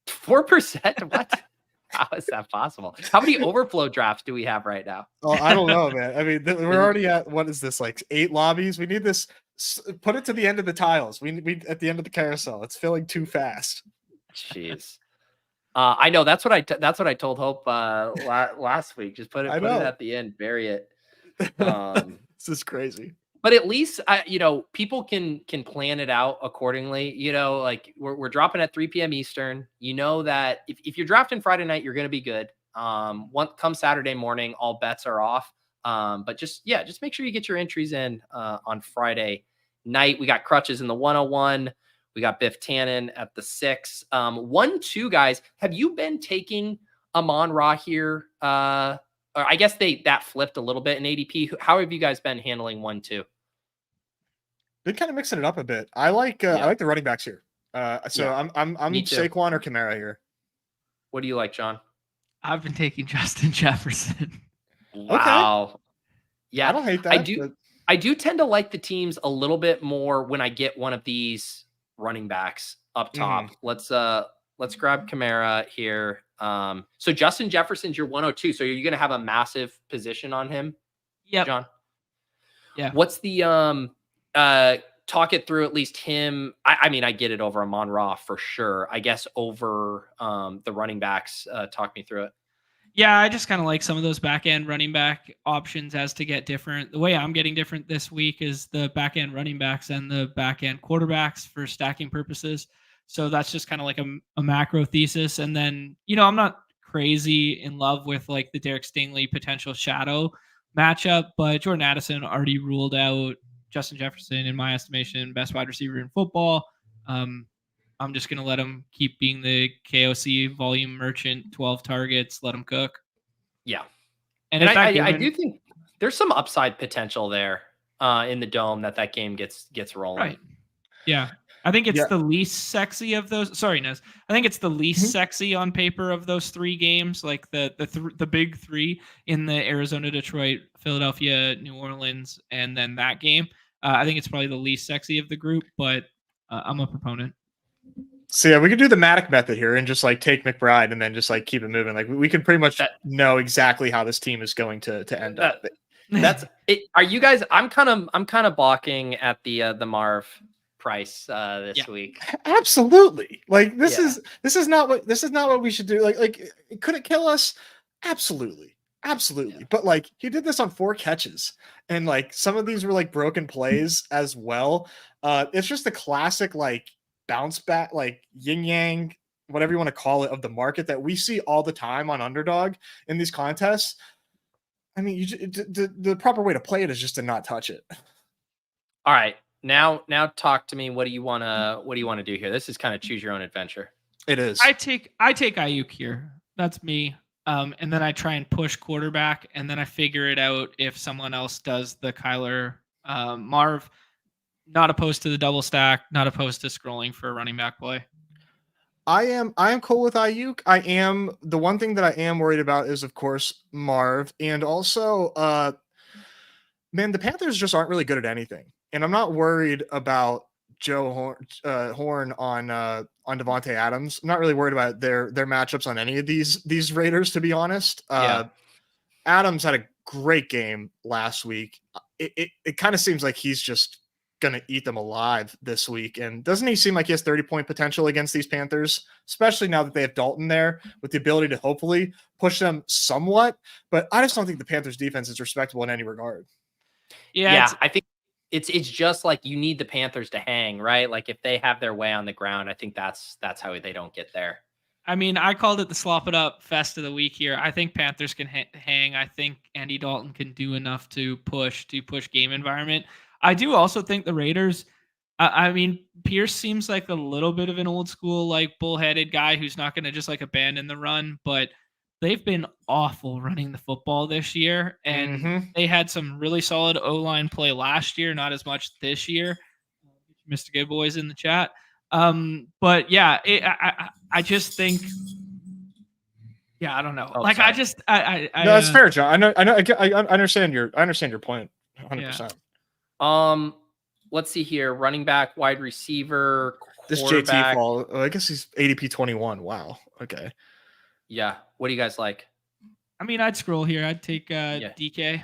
4%? What? How is that possible? How many overflow drafts do we have right now? Oh, I don't know, man. I mean, we're already at, what is this, like 8 lobbies? We need this. Put it to the end of the tiles. We at the end of the carousel. It's filling too fast. Jeez. I know that's what I told Hope last week. Just put it at the end, bury it. This is crazy. But at least people can plan it out accordingly. Like we're dropping at 3 p.m. Eastern. You know that if you're drafting Friday night, you're going to be good. Come Saturday morning, all bets are off. But just make sure you get your entries in on Friday night. We got Crutches in the 101. We got Biff Tannen at the 6. 1-2 guys. Have you been taking Amon-Ra here? Or I guess that flipped a little bit in ADP. How have you guys been handling 1-2? Been kind of mixing it up a bit. I like the running backs here. I'm Saquon or Kamara here. What do you like, John? I've been taking Justin Jefferson. Wow. Okay. Yeah, I don't hate that. I do tend to like the teams a little bit more when I get one of these running backs up top. Let's grab Kamara here. So Justin Jefferson's your 102. So you're going to have a massive position on him. Yeah, John. Yeah. What's the talk it through at least him? I mean, I get it over Amon-Ra for sure. I guess over the running backs. Talk me through it. Yeah, I just kind of like some of those back end running back options as to get different. The way I'm getting different this week is the back end running backs and the back end quarterbacks for stacking purposes. So that's just kind of like a macro thesis. And then, I'm not crazy in love with like the Derek Stingley potential shadow matchup, but Jordan Addison already ruled out Justin Jefferson, in my estimation, best wide receiver in football. I'm just going to let him keep being the KOC volume merchant, 12 targets, let him cook. Yeah. And I do think there's some upside potential there in the dome that game gets rolling. Right. Yeah. I think it's the least sexy of those. Sorry, Nez. I think it's the least sexy on paper of those 3 games, like the big 3 in the Arizona, Detroit, Philadelphia, New Orleans, and then that game. I think it's probably the least sexy of the group, but I'm a proponent. So yeah, we could do the Matic method here and just like take McBride and then just like keep it moving. Like we can pretty much know exactly how this team is going to end up. That's it. Are you guys? I'm kind of balking at the Marv price this week. Absolutely. Like this is not what we should do. Like could it kill us? Absolutely. Yeah. But like he did this on 4 catches and like some of these were like broken plays as well. It's just a classic like bounce back, like yin yang whatever you want to call it, of the market that we see all the time on Underdog in these contests. I mean, the proper way to play it is just to not touch it. All right. Now talk to me. What do you want to do here? This is kind of choose your own adventure. It is. I take Ayuk here. That's me. And then I try and push quarterback, and then I figure it out if someone else does the Kyler Marv. Not opposed to the double stack, not opposed to scrolling for a running back play. I am cool with Ayuk. The one thing that I am worried about is, of course, Marv, and also man, the Panthers just aren't really good at anything. And I'm not worried about Joe Horn on Devontae Adams. I'm not really worried about their matchups on any of these Raiders, to be honest. Adams had a great game last week. It kind of seems like he's just going to eat them alive this week. And doesn't he seem like he has 30-point potential against these Panthers, especially now that they have Dalton there with the ability to hopefully push them somewhat. But I just don't think the Panthers defense is respectable in any regard. Yeah, I think it's just like you need the Panthers to hang, right? Like if they have their way on the ground, I think that's how they don't get there. I mean, I called it the slop it up fest of the week here. I think Panthers can hang. I think Andy Dalton can do enough to push game environment. I do also think the Raiders, I mean, Pierce seems like a little bit of an old school, like bullheaded guy who's not going to just like abandon the run, but they've been awful running the football this year. And they had some really solid O-line play last year, not as much this year. Mr. Good Boys in the chat. But yeah, I just think, yeah, I don't know. Oh, like, sorry. No, that's fair, John. I understand your point 100%. Yeah. Let's see here. Running back, wide receiver, this JT fall. I guess he's ADP 21. Wow. Okay. Yeah. What do you guys like? I mean, I'd scroll here. I'd take DK.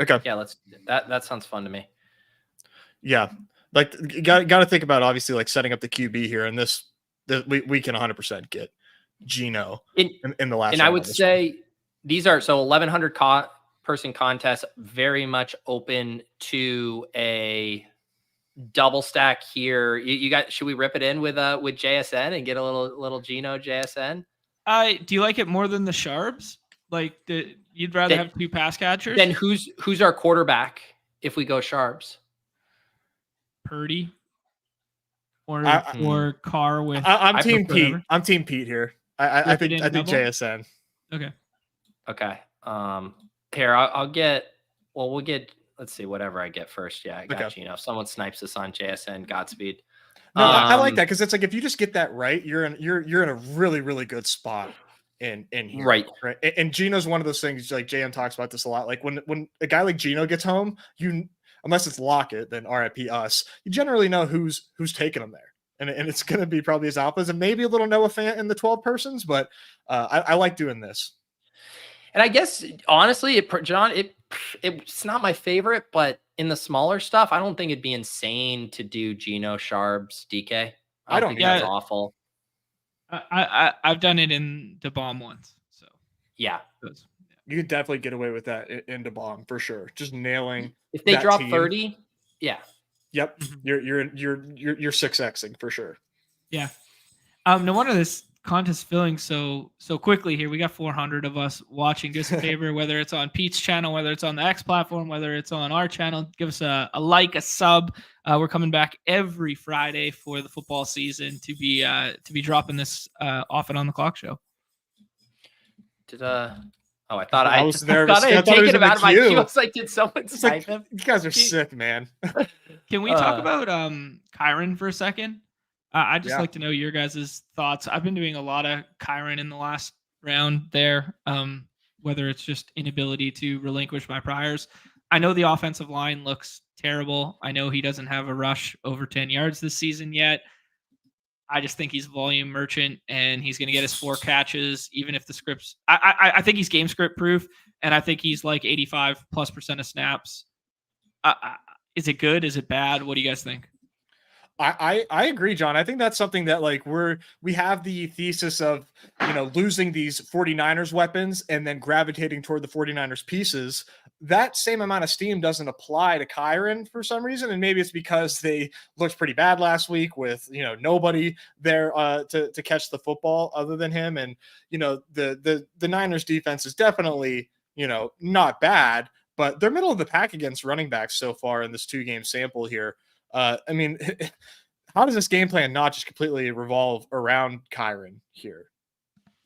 Okay. Yeah, that sounds fun to me. Yeah. Like you got to think about obviously like setting up the QB here, and we can 100% get Geno in the last. And I would say these are 1,100 person contest, very much open to a double stack here. You got? Should we rip it in with JSN and get a little Geno JSN? Do you like it more than the Sharps? Like you'd rather have two pass catchers? Then who's our quarterback if we go Sharps? Purdy or Carr with. I'm Team Pete. I'm Team Pete here. I think JSN. Okay. Here I'll get. Well, we'll get. Let's see. Whatever I get first. Yeah, I got Geno. If someone snipes us on JSN, Godspeed. No, I like that because it's like if you just get that right, you're in a really, really good spot in here. Right. And Geno's one of those things. Like JM talks about this a lot. Like when a guy like Geno gets home, unless it's Lockett, then RIP us. You generally know who's taking him there, and it's going to be probably his alphas and maybe a little Noah Fant in the 12 persons. But I like doing this. And I guess honestly, it's not my favorite, but in the smaller stuff, I don't think it'd be insane to do Geno, Sharps, DK. I don't think that's awful. I've done it in the bomb once, so yeah. You could definitely get away with that in the bomb for sure. Just nailing. If they drop 30, yeah. Yep, you're 6xing for sure. Yeah. No wonder this contest filling so quickly here. We got 400 of us watching. Do us a favor, whether it's on Pete's channel, whether it's on the X platform, whether it's on our channel, give us a like, a sub. We're coming back every Friday for the football season to be dropping this often on the clock show. I thought I was nervous. I had taken him out of my queue. I was like, did someone snipe him? You guys are sick, man. Can we talk about Kyron for a second? I'd just like to know your guys' thoughts. I've been doing a lot of Kyron in the last round there, whether it's just inability to relinquish my priors. I know the offensive line looks terrible. I know he doesn't have a rush over 10 yards this season yet. I just think he's volume merchant and he's going to get his 4 catches, even if the scripts. I think he's game script proof, and I think he's like 85+% of snaps. Is it good? Is it bad? What do you guys think? I agree, John. I think that's something that like we have the thesis of, losing these 49ers weapons and then gravitating toward the 49ers pieces. that same amount of steam doesn't apply to Kyron for some reason. And maybe it's because they looked pretty bad last week with, nobody there to catch the football other than him. And, the Niners defense is definitely, not bad, but they're middle of the pack against running backs so far in this 2-game sample here. I mean, how does this game plan not just completely revolve around Kyron here?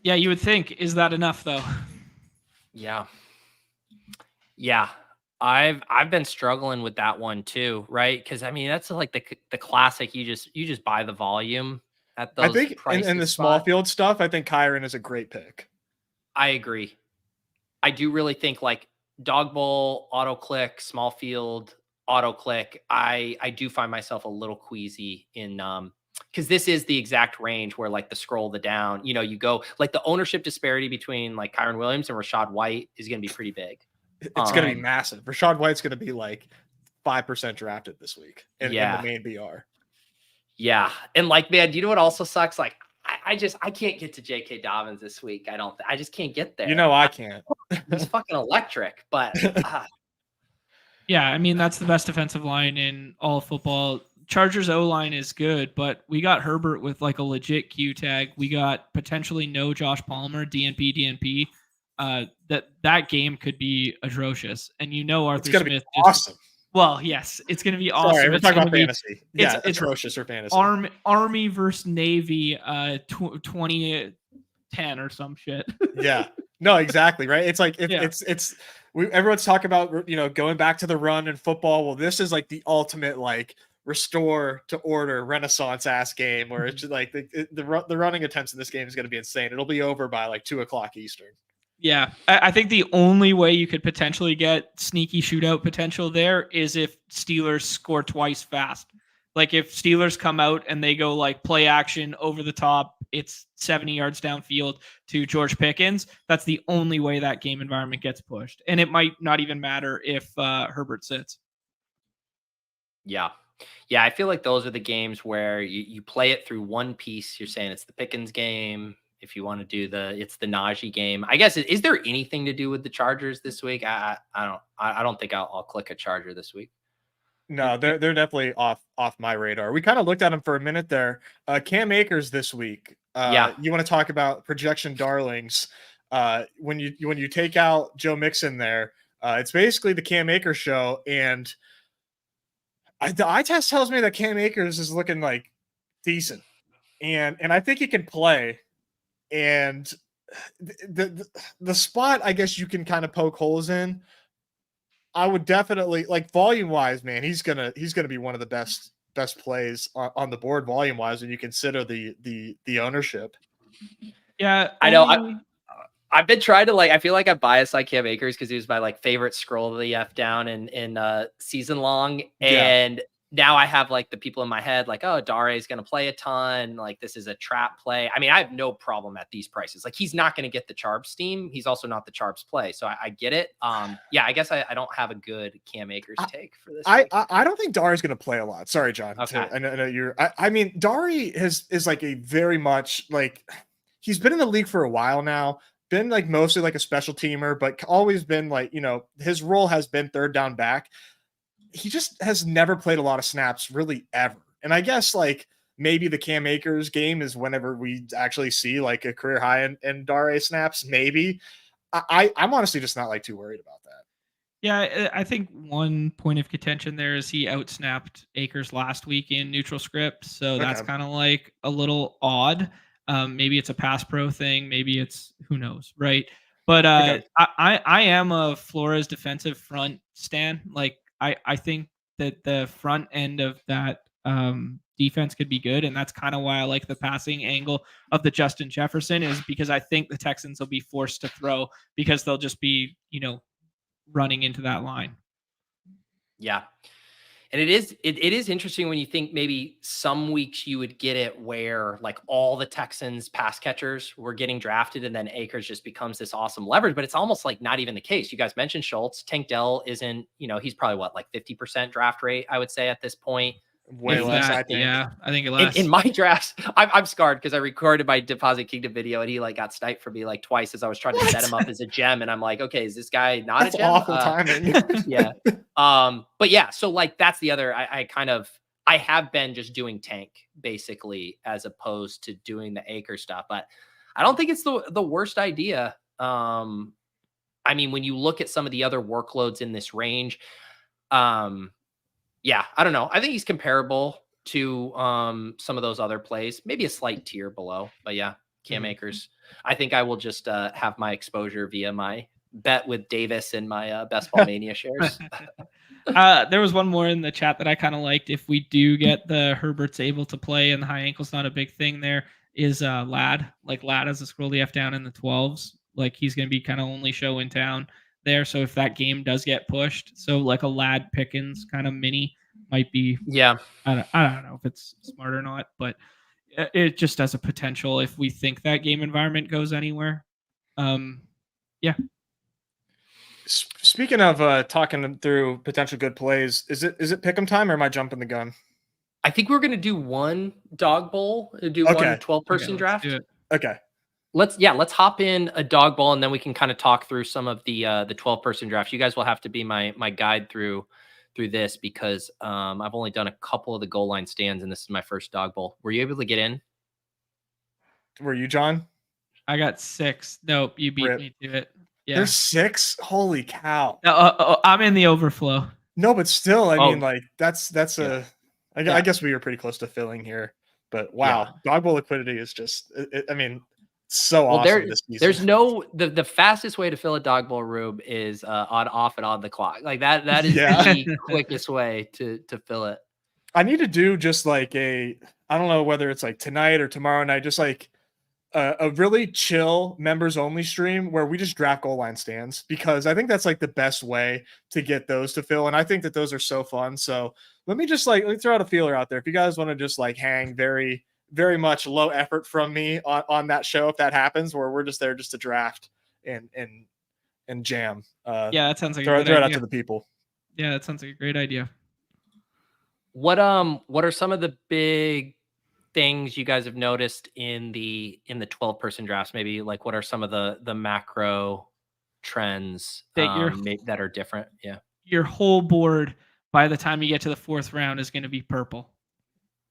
Yeah, you would think. Is that enough though? Yeah. Yeah. I've been struggling with that one too, right? Because I mean, that's like the classic. You just buy the volume at those I think in the small field stuff, I think Kyron is a great pick. I agree. I do really think like dog bowl, auto click, small field, auto click. I do find myself a little queasy in because this is the exact range where like the scroll the down, you go like the ownership disparity between like Kyron Williams and Rachaad White is going to be pretty big. It's going to be massive. Rachaad White's going to be like 5% drafted this week in the main BR. Yeah. And like, man, do you know what also sucks? Like, I can't get to J.K. Dobbins this week. I just can't get there. I can't. He's fucking electric, but yeah, I mean, that's the best defensive line in all of football. Chargers O-line is good, but we got Herbert with like a legit Q tag. We got potentially no Josh Palmer, DNP. That game could be atrocious. And Arthur Smith be awesome. Well, yes, it's going to be awesome. Sorry, we're talking about fantasy. Yeah, it's atrocious for fantasy. Army versus Navy 2010 or some shit. Yeah. No, exactly, right? It's like everyone's talking about going back to the run in football. Well, this is like the ultimate like restore to order renaissance ass game where it's just like the running attempts in this game is going to be insane. It'll be over by like 2:00 Eastern. Yeah, I think the only way you could potentially get sneaky shootout potential there is if Steelers score twice fast. Like if Steelers come out and they go like play action over the top, it's 70 yards downfield to George Pickens. That's the only way that game environment gets pushed. And it might not even matter if Herbert sits. Yeah. Yeah, I feel like those are the games where you play it through one piece. You're saying it's the Pickens game. If you want to do it's the Najee game, I guess. Is there anything to do with the Chargers this week? I don't think I'll click a Charger this week. No, they're definitely off my radar. We kind of looked at them for a minute there. Cam Akers this week. You want to talk about projection darlings? When you take out Joe Mixon there, it's basically the Cam Akers show, and the eye test tells me that Cam Akers is looking like decent, and I think he can play. And the spot, I guess you can kind of poke holes in. I would definitely like volume wise, man. He's gonna be one of the best plays on the board volume wise when you consider the ownership. Yeah, I know. I've been trying to I feel like I'm biased like Cam Akers because he was my favorite scroll of the F down in season long, and now I have the people in my head Dare is going to play a ton. This is a trap play. I mean, I have no problem at these prices. He's not going to get the Charb steam. He's also not the Charbs play. So I get it. I guess I don't have a good Cam Akers take for this. I don't think Dare is going to play a lot. Sorry, John. Okay. I know you're. I mean, Dare is a very much he's been in the league for a while now. Been mostly a special teamer, but always been his role has been third down back. He just has never played a lot of snaps really ever. And I guess maybe the Cam Akers game is whenever we actually see a career high in Dare snaps. Maybe I'm honestly just not too worried about that. Yeah, I think one point of contention there is he outsnapped Akers last week in neutral script. So that's kind of a little odd. Maybe it's a pass pro thing. Maybe it's who knows. Right. But I am a Flores defensive front stan. I think that the front end of that defense could be good. And that's kind of why I like the passing angle of the Justin Jefferson is because I think the Texans will be forced to throw because they'll just be, running into that line. Yeah. And it is interesting when you think maybe some weeks you would get it where all the Texans pass catchers were getting drafted and then Akers just becomes this awesome leverage, but it's almost not even the case. You guys mentioned Schultz. Tank Dell isn't, he's probably 50% draft rate, I would say at this point. Way If less, that, I think. yeah, I think it less. In my drafts, I'm scarred because I recorded my Deposit Kingdom video and he like got sniped for me like twice as I was trying to set him up as a gem. And I'm like, okay, is this guy not That's a gem? awful timing. Yeah. But yeah, so like that's the other I have been just doing tank basically as opposed to doing the acre stuff, but I don't think it's the worst idea. I mean, when you look at some of the other workloads in this range, yeah, I don't know. I think he's comparable to some of those other plays, maybe a slight tier below, but yeah, Cam Akers. I think I will just have my exposure via my bet with Davis and my Best Ball Mania shares. There was one more in the chat that I kind of liked. If we do get the Herbert's able to play and the high ankle's not a big thing, there is Lad. Like Lad has a scroll DF down in the 12s. Like he's going to be kind of only show in town there. So if that game does get pushed, so like a Lad Pickens kind of mini might be. Yeah. I don't know if it's smart or not, but it just has a potential if we think that game environment goes anywhere. Yeah. Speaking of talking through potential good plays, is it pick'em time or am I jumping the gun? I think we're gonna do one dog bowl, do Okay. one 12-person draft. Okay. Let's hop in a dog bowl and then we can kind of talk through some of the 12-person draft. You guys will have to be my guide through this because I've only done a couple of the goal line stands and this is my first dog bowl. Were you able to get in? Were you, John? I got 6. Nope, you beat Rip. me to it. Yeah. There's 6. Holy cow! I'm in the overflow. No, but still, I mean, like that's Yeah. I guess we were pretty close to filling here, but wow, dog bowl liquidity is just. I mean, so awesome this season. There's no the fastest way to fill a dog bowl room is on off and on the clock. Like that is the quickest way to fill it. I need to do just like I don't know whether it's like tonight or tomorrow night, just like a really chill members only stream where we just draft goal line stands, because I think that's like the best way to get those to fill. And I think that those are so fun. So let me throw out a feeler out there. If you guys want to just like hang very, very much low effort from me on that show, if that happens, where we're just there just to draft and jam. Yeah, that sounds like throw a it good out idea. to the people. Yeah, that sounds like a great idea. What are some of the big things you guys have noticed in the 12-person drafts? Maybe like what are some of the macro trends that are different? Yeah. Your whole board by the time you get to the 4th round is going to be purple.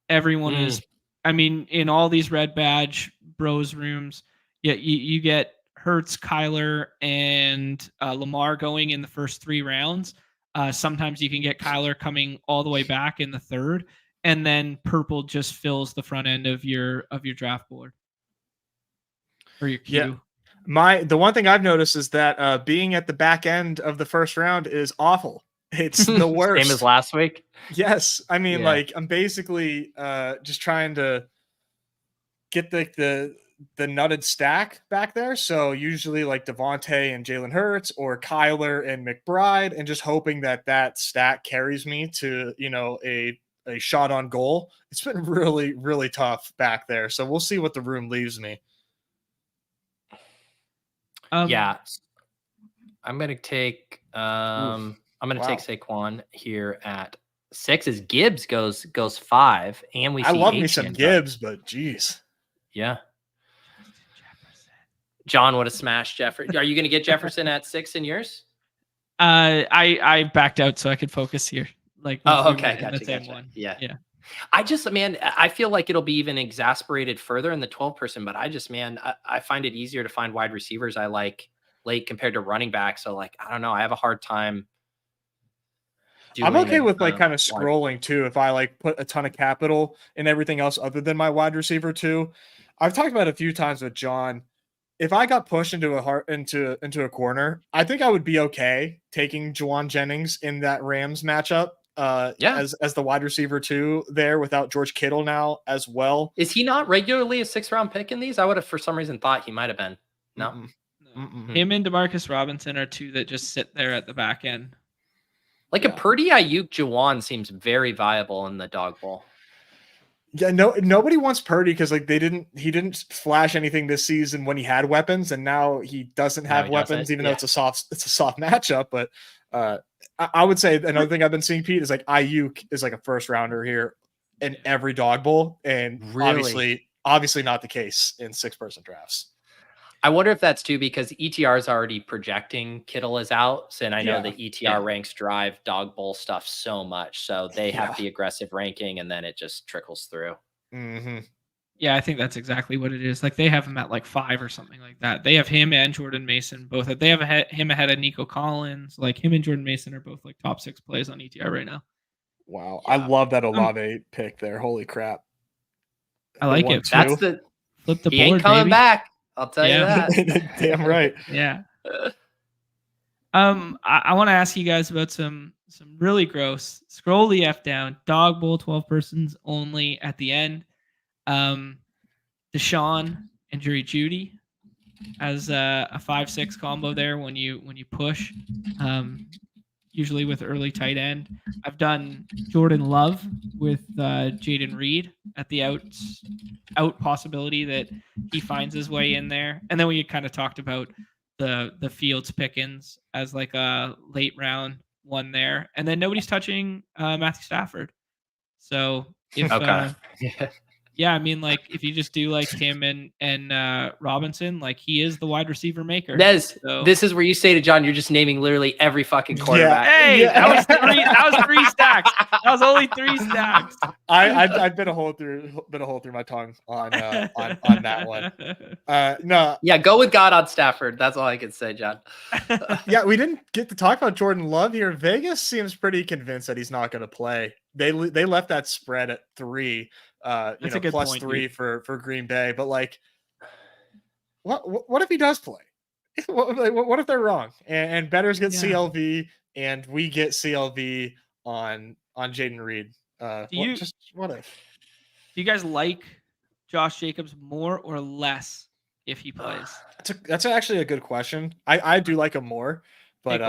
Everyone is, I mean, in all these red badge bros rooms, you get Hurts, Kyler, and Lamar going in the first 3 rounds. Sometimes you can get Kyler coming all the way back in the 3rd, and then purple just fills the front end of your draft board or your queue. Yeah. The one thing I've noticed is that being at the back end of the 1st round is awful. It's the worst. Same as last week. Yes. I mean, like I'm basically just trying to get the nutted stack back there. So usually like Devontae and Jalen Hurts or Kyler and McBride, and just hoping that stack carries me to, a shot on goal. It's been really, really tough back there. So we'll see what the room leaves me. Yeah. I'm going to take take Saquon here at 6 as Gibbs goes 5, and I love me some Gibbs, but geez. Yeah. John would have smashed Jefferson. Are you going to get Jefferson at 6 in yours? I backed out so I could focus here. Like, okay, gotcha. Yeah. I feel like it'll be even exasperated further in the 12-person, but I find it easier to find wide receivers I like late compared to running back. So like, I don't know. I have a hard time. I'm okay with like kind of scrolling too. If I like put a ton of capital in everything else other than my wide receiver too. I've talked about it a few times with John. If I got pushed into a corner, I think I would be okay taking Juwan Jennings in that Rams matchup. As the wide receiver 2 there without George Kittle now as well. Is he not regularly a 6th-round pick in these? I would have for some reason thought he might have been. No. Him and Demarcus Robinson are 2 that just sit there at the back end. Like a Purdy Ayuk Juwan seems very viable in the dog bowl. Yeah, nobody wants Purdy because like he didn't flash anything this season when he had weapons, and now he doesn't have weapons, even though it's a soft matchup. But I would say another thing I've been seeing, Pete, is like Ayuk is like a 1st rounder here in every dog bowl, and Really? obviously not the case in 6-person drafts. I wonder if that's too because ETR is already projecting Kittle is out. So, and I know Yeah. the ETR ranks drive dog bowl stuff so much. So they have the aggressive ranking and then it just trickles through. Mm-hmm. Yeah, I think that's exactly what it is. Like they have him at like 5 or something like that. They have him and Jordan Mason both. They have him ahead of Nico Collins. Like him and Jordan Mason are both like top 6 plays on ETR right now. Wow, Yeah. I love that Olave pick there. Holy crap! I like it. That's the flip the he board, ain't coming baby. back. I'll tell you that. Damn right. Yeah. I want to ask you guys about some really gross. Scroll the F down. Dog bowl 12 persons only at the end. Deshaun and Jerry Judy as a 5-6 combo there when you push. Usually with early tight end. I've done Jordan Love with Jaden Reed at the out possibility that he finds his way in there. And then we kind of talked about the Fields Pickens as like a late round one there. And then nobody's touching Matthew Stafford. So if yeah, I mean, like if you just do like him and Robinson, like he is the wide receiver maker. This is where you say to John, you're just naming literally every fucking quarterback. Yeah. Hey, that was 3 stacks. That was only 3 stacks. I've been a hole through my tongue on that one. No. Yeah, go with God on Stafford. That's all I can say, John. Yeah, we didn't get to talk about Jordan Love here. Vegas seems pretty convinced that he's not going to play. They left that spread at 3. Plus point, 3 for Green Bay, but like, what if he does play? What if they're wrong and bettors get CLV and we get CLV on Jaden Reed? What if? Do you guys like Josh Jacobs more or less if he plays? That's actually a good question. I do like him more, but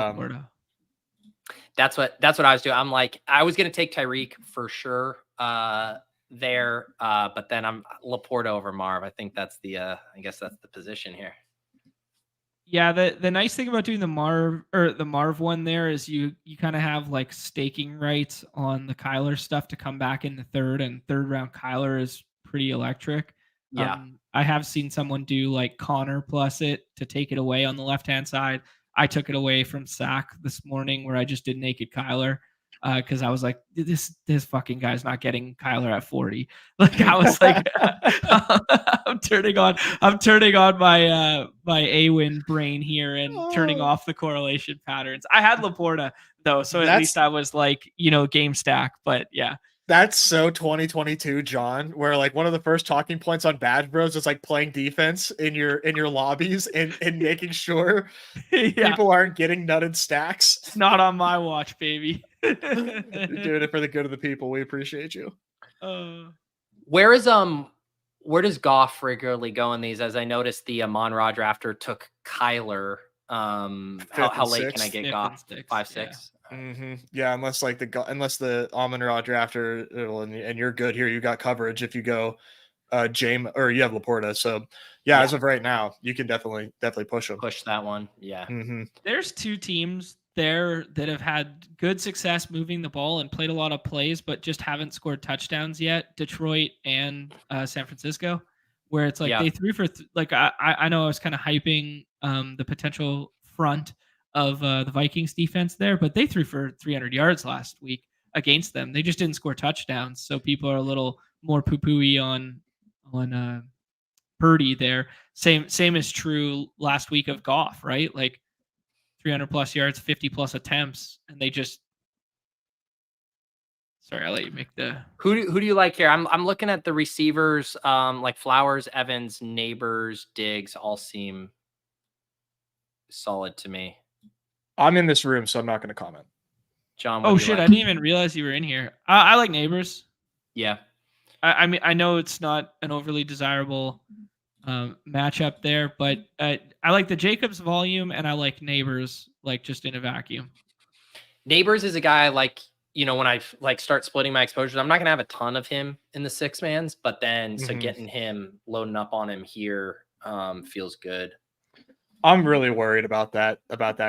that's what I was doing. I'm like, I was gonna take Tyreek for sure. There, but then I'm Laporta over Marv. I think that's I guess that's the position here. Yeah, the nice thing about doing the Marv one there is you kind of have like staking rights on the Kyler stuff to come back in the third round. Kyler is pretty electric. Yeah, I have seen someone do like Connor plus it to take it away on the left hand side. I took it away from Sack this morning where I just did naked Kyler. Because I was like, this fucking guy's not getting Kyler at 40. Like I was like, I'm turning on my A-win brain here and turning off the correlation patterns. I had Laporta though, so at least I was like, game stack. But yeah, that's so 2022, John. Where like one of the first talking points on BadgeBros is like playing defense in your lobbies and making sure people aren't getting nutted stacks. It's not on my watch, baby. You're doing it for the good of the people. We appreciate you. Where does Goff regularly go in these? As I noticed, the Amon-Ra drafter took Kyler. How late can I get Goff? 5, 6. Yeah. Mm-hmm. Yeah, unless the Amon-Ra drafter and you're good here. You got coverage if you go James or you have Laporta. So yeah, as of right now, you can definitely push them. Push that one. Yeah. Mm-hmm. There's 2 teams there that have had good success moving the ball and played a lot of plays, but just haven't scored touchdowns yet. Detroit and San Francisco, where it's like they threw for I know I was kind of hyping the potential front of the Vikings defense there, but they threw for 300 yards last week against them. They just didn't score touchdowns, so people are a little more poo-pooey on Purdy there. Same is true last week of Goff, right? Like 300 plus yards, 50 plus attempts, and they just. Sorry, I'll let you make the. Who do you like here? I'm looking at the receivers, like Flowers, Evans, Neighbors, Diggs, all seem solid to me. I'm in this room, so I'm not going to comment. John, oh shit! Like? I didn't even realize you were in here. I like Neighbors. Yeah, I mean, I know it's not an overly desirable matchup there, but I like the Jacobs volume and I like Neighbors, like just in a vacuum. Neighbors is a guy like, when I like start splitting my exposures, I'm not going to have a ton of him in the 6-mans, but then so getting him loading up on him here feels good. I'm really worried about that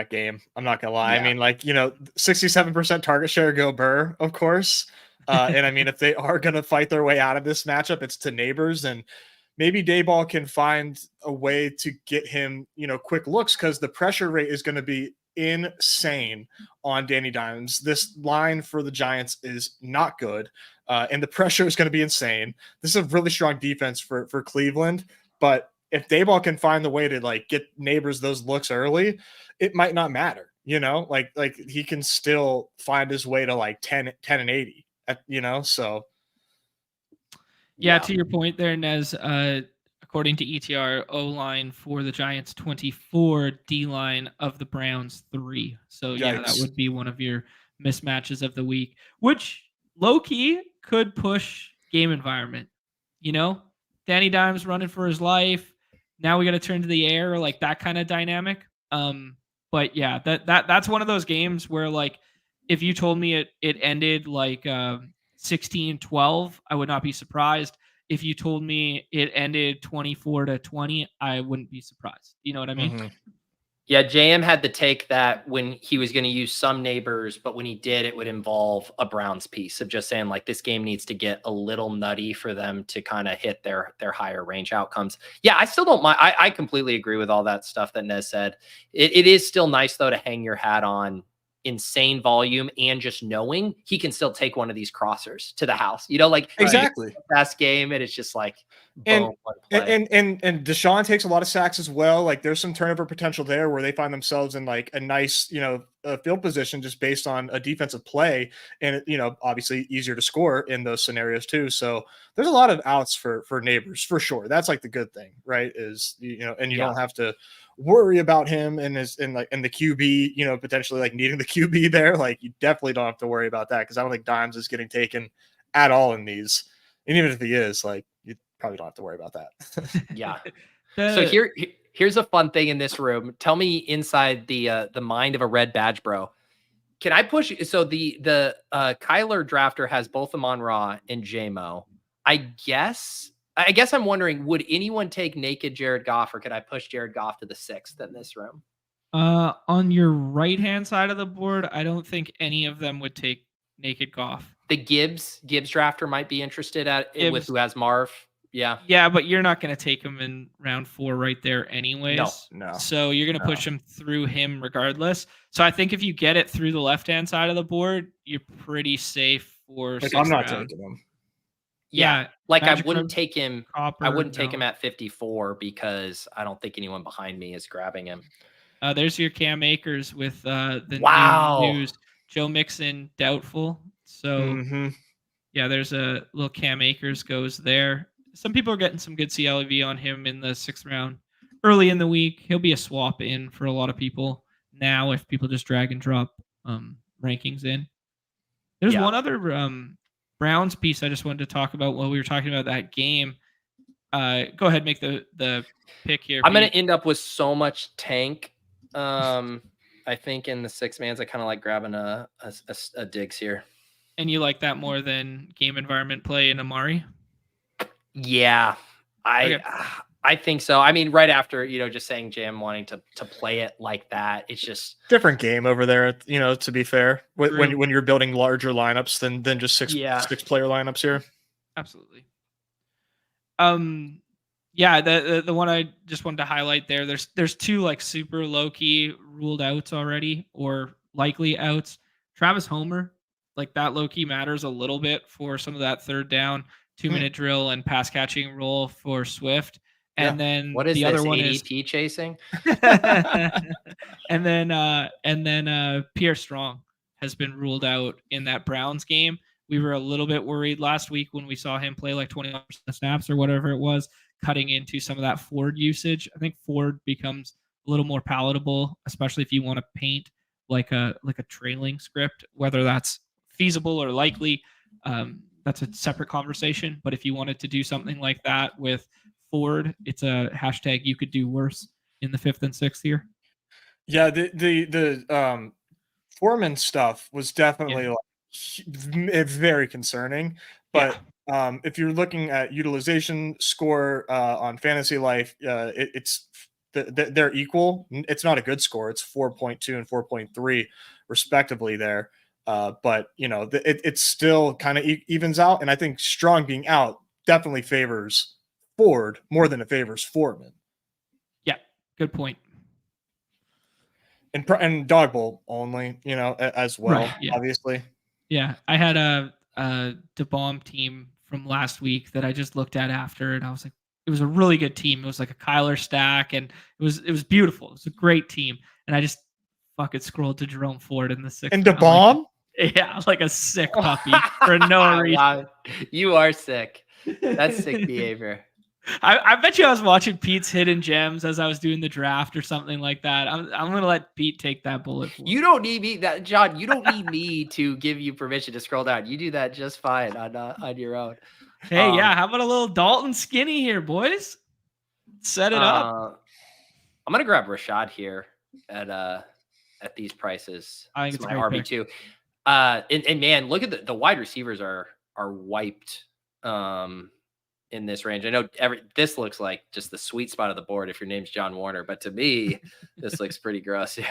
game. I'm not going to lie. Yeah. I mean, like, 67% target share go Burr, of course. And I mean, if they are going to fight their way out of this matchup, it's to Neighbors, and maybe Dayball can find a way to get him, quick looks, because the pressure rate is going to be insane on Danny Dimes. This line for the Giants is not good, and the pressure is going to be insane. This is a really strong defense for Cleveland, but if Dayball can find the way to like get Neighbors those looks early, it might not matter. Like he can still find his way to like 10 and 80. So yeah, to your point there, Nez, according to ETR, O-line for the Giants 24, D-line of the Browns 3. So yeah, that would be one of your mismatches of the week, which low-key could push game environment. Danny Dimes running for his life. Now we got to turn to the air, like that kind of dynamic. But yeah, that's one of those games where like if you told me it ended like 16-12, I would not be surprised. If you told me it ended 24-20, I wouldn't be surprised. You know what I mean? Mm-hmm. Yeah, JM had the take that when he was going to use some Neighbors, but when he did, it would involve a Browns piece of just saying like this game needs to get a little nutty for them to kind of hit their higher range outcomes. Yeah, I still don't mind. I completely agree with all that stuff that Nez said. It is still nice though to hang your hat on insane volume and just knowing he can still take one of these crossers to the house. Like exactly best game, and it's just like boom, and Deshaun takes a lot of sacks as well. Like there's some turnover potential there where they find themselves in like a nice field position just based on a defensive play, and obviously easier to score in those scenarios too. So there's a lot of outs for Neighbors for sure. That's like the good thing, right? Is and you don't have to worry about him and the QB, potentially like needing the QB there. Like you definitely don't have to worry about that, because I don't think Dimes is getting taken at all in these. And even if he is, like you probably don't have to worry about that. Yeah. So here's a fun thing in this room. Tell me inside the mind of a red badge bro. Can I push? So the Kyler drafter has both Amon-Ra and JMO. I guess I'm wondering, would anyone take naked Jared Goff, or could I push Jared Goff to the 6th in this room? On your right-hand side of the board, I don't think any of them would take naked Goff. The Gibbs drafter might be interested with who has Marv. Yeah. Yeah, but you're not going to take him in round 4 right there anyways. No. So you're going to push him through him regardless. So I think if you get it through the left-hand side of the board, you're pretty safe for like, I'm not taking him. Yeah. Like I wouldn't take him. I wouldn't take him at 54 because I don't think anyone behind me is grabbing him. There's your Cam Akers with the new news. Joe Mixon doubtful. So yeah, there's a little Cam Akers goes there. Some people are getting some good CLV on him in the 6th round early in the week. He'll be a swap in for a lot of people now if people just drag and drop rankings in. There's one other Browns piece I just wanted to talk about while we were talking about that game. Go ahead, make the pick here. I'm going to end up with so much tank. I think in the 6 mans, I kind of like grabbing a Diggs here. And you like that more than game environment play in Amari? Yeah, I think so. I mean, right after, just saying Jam wanting to play it like that, it's just different game over there, to be fair, when you're building larger lineups than just six player lineups here. Absolutely. Yeah, the one I just wanted to highlight there's 2 like super low key ruled outs already or likely outs. Travis Homer, like that low key matters a little bit for some of that 3rd down, 2-minute drill and pass catching role for Swift. And then what is the other one is ADP chasing. and then Pierre Strong has been ruled out in that Browns game. We were a little bit worried last week when we saw him play like 20% snaps or whatever it was, cutting into some of that Ford usage. I think Ford becomes a little more palatable, especially if you want to paint like a trailing script, whether that's feasible or likely. That's a separate conversation. But if you wanted to do something like that with Ford, it's a hashtag you could do worse in the 5th and 6th here. Yeah, the Foreman stuff was definitely like very concerning. But if you're looking at utilization score on Fantasy Life, they're equal. It's not a good score. It's 4.2 and 4.3 respectively there. But it's still kind of evens out, and I think Strong being out definitely favors Ford more than it favors Foreman. Yeah, good point. And Dog Bowl only, as well, Right, yeah. obviously. Yeah, I had a DeBomb team from last week that I just looked at after, and I was like, it was a really good team. It was like a Kyler stack, and it was beautiful. It was a great team, and I just fucking scrolled to Jerome Ford in the 6th And round. DeBomb? Yeah, like a sick puppy for no reason. Wow. You are sick. That's sick behavior. I bet you I was watching Pete's hidden gems as I was doing the draft or something like that. I'm gonna let Pete take that bullet. You don't need me, John. You don't need me to give you permission to scroll down. You do that just fine on your own. Hey, yeah. How about a little Dalton Skinny here, boys? Set it up. I'm gonna grab Rashad here at these prices. I think it's my a great RB2. And man, look at the wide receivers are wiped. In this range. I know this looks like just the sweet spot of the board if your name's John Warner, but to me, this looks pretty gross here.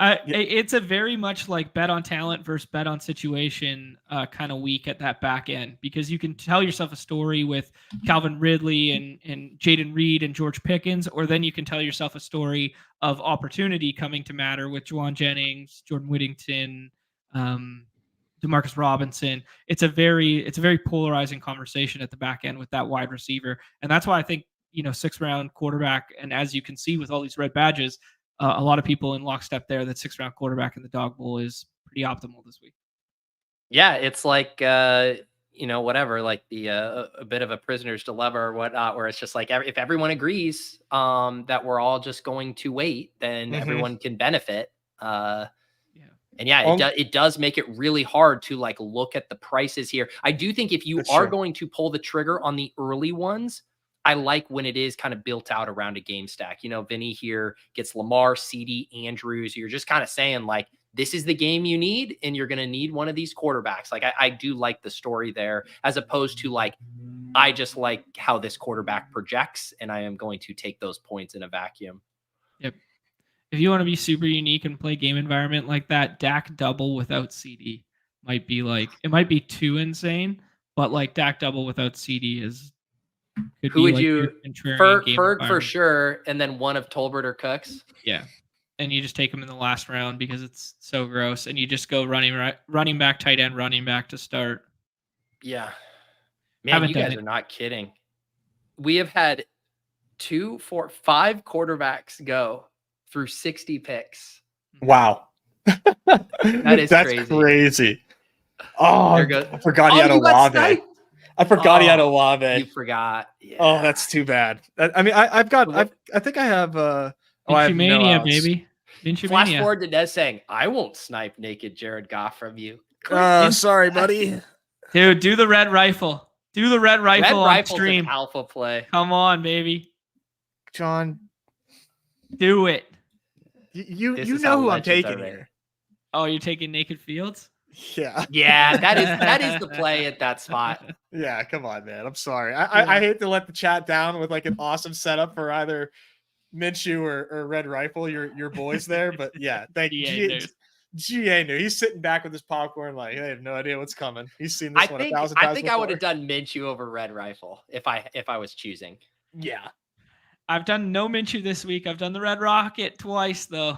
It's a very much like bet on talent versus bet on situation kind of week at that back end, because you can tell yourself a story with Calvin Ridley and Jaden Reed and George Pickens, or then you can tell yourself a story of opportunity coming to matter with Juwan Jennings, Jordan Whittington, Demarcus Robinson. It's a very polarizing conversation at the back end with that wide receiver. And that's why I think, 6th round quarterback. And as you can see with all these red badges, a lot of people in lockstep there that 6th round quarterback in the Dawg Bowl is pretty optimal this week. Yeah. It's like, whatever, like the, a bit of a prisoner's dilemma or whatnot, where it's just like, if everyone agrees, that we're all just going to wait, then everyone can benefit. And yeah, it does make it really hard to like look at the prices here. I do think if you are going to pull the trigger on the early ones, I like when it is kind of built out around a game stack. Vinny here gets Lamar, CD, Andrews. You're just kind of saying like, this is the game you need, and you're going to need one of these quarterbacks. Like I do like the story there, as opposed to like, I just like how this quarterback projects, and I am going to take those points in a vacuum. Yep. If you want to be super unique and play game environment like that, Dak double without CD might be like, it might be too insane, but like Dak double without CD could Who be would like you Ferg for sure, and then one of Tolbert or Cooks? Yeah. And you just take them in the last round because it's so gross, and you just go running back, tight end, running back to start. Yeah. Man, you guys are not kidding. We have had 2, 4, 5 quarterbacks go through 60 picks. Wow. That's crazy. Oh, I forgot he had Olave. I forgot he had Olave. You forgot. Yeah. Oh, that's too bad. I mean, I think I have Mania, baby. Flash forward to Nez saying, I won't snipe naked Jared Goff from you. Sorry, buddy. Dude, do the red rifle. Do the red rifle on stream. Alpha play. Come on, baby. John. Do it. You know who I'm taking here. Oh, you're taking Naked Fields? Yeah. Yeah, that is the play at that spot. Yeah, come on, man. I'm sorry. I hate to let the chat down with like an awesome setup for either Minshew or Red Rifle, your boys there. But yeah, thank you. GA knew. He's sitting back with his popcorn like, I have no idea what's coming. He's seen this 1,000 times I think before. I would have done Minshew over Red Rifle if I was choosing. Yeah. I've done no Minshew this week. I've done the Red Rocket twice, though.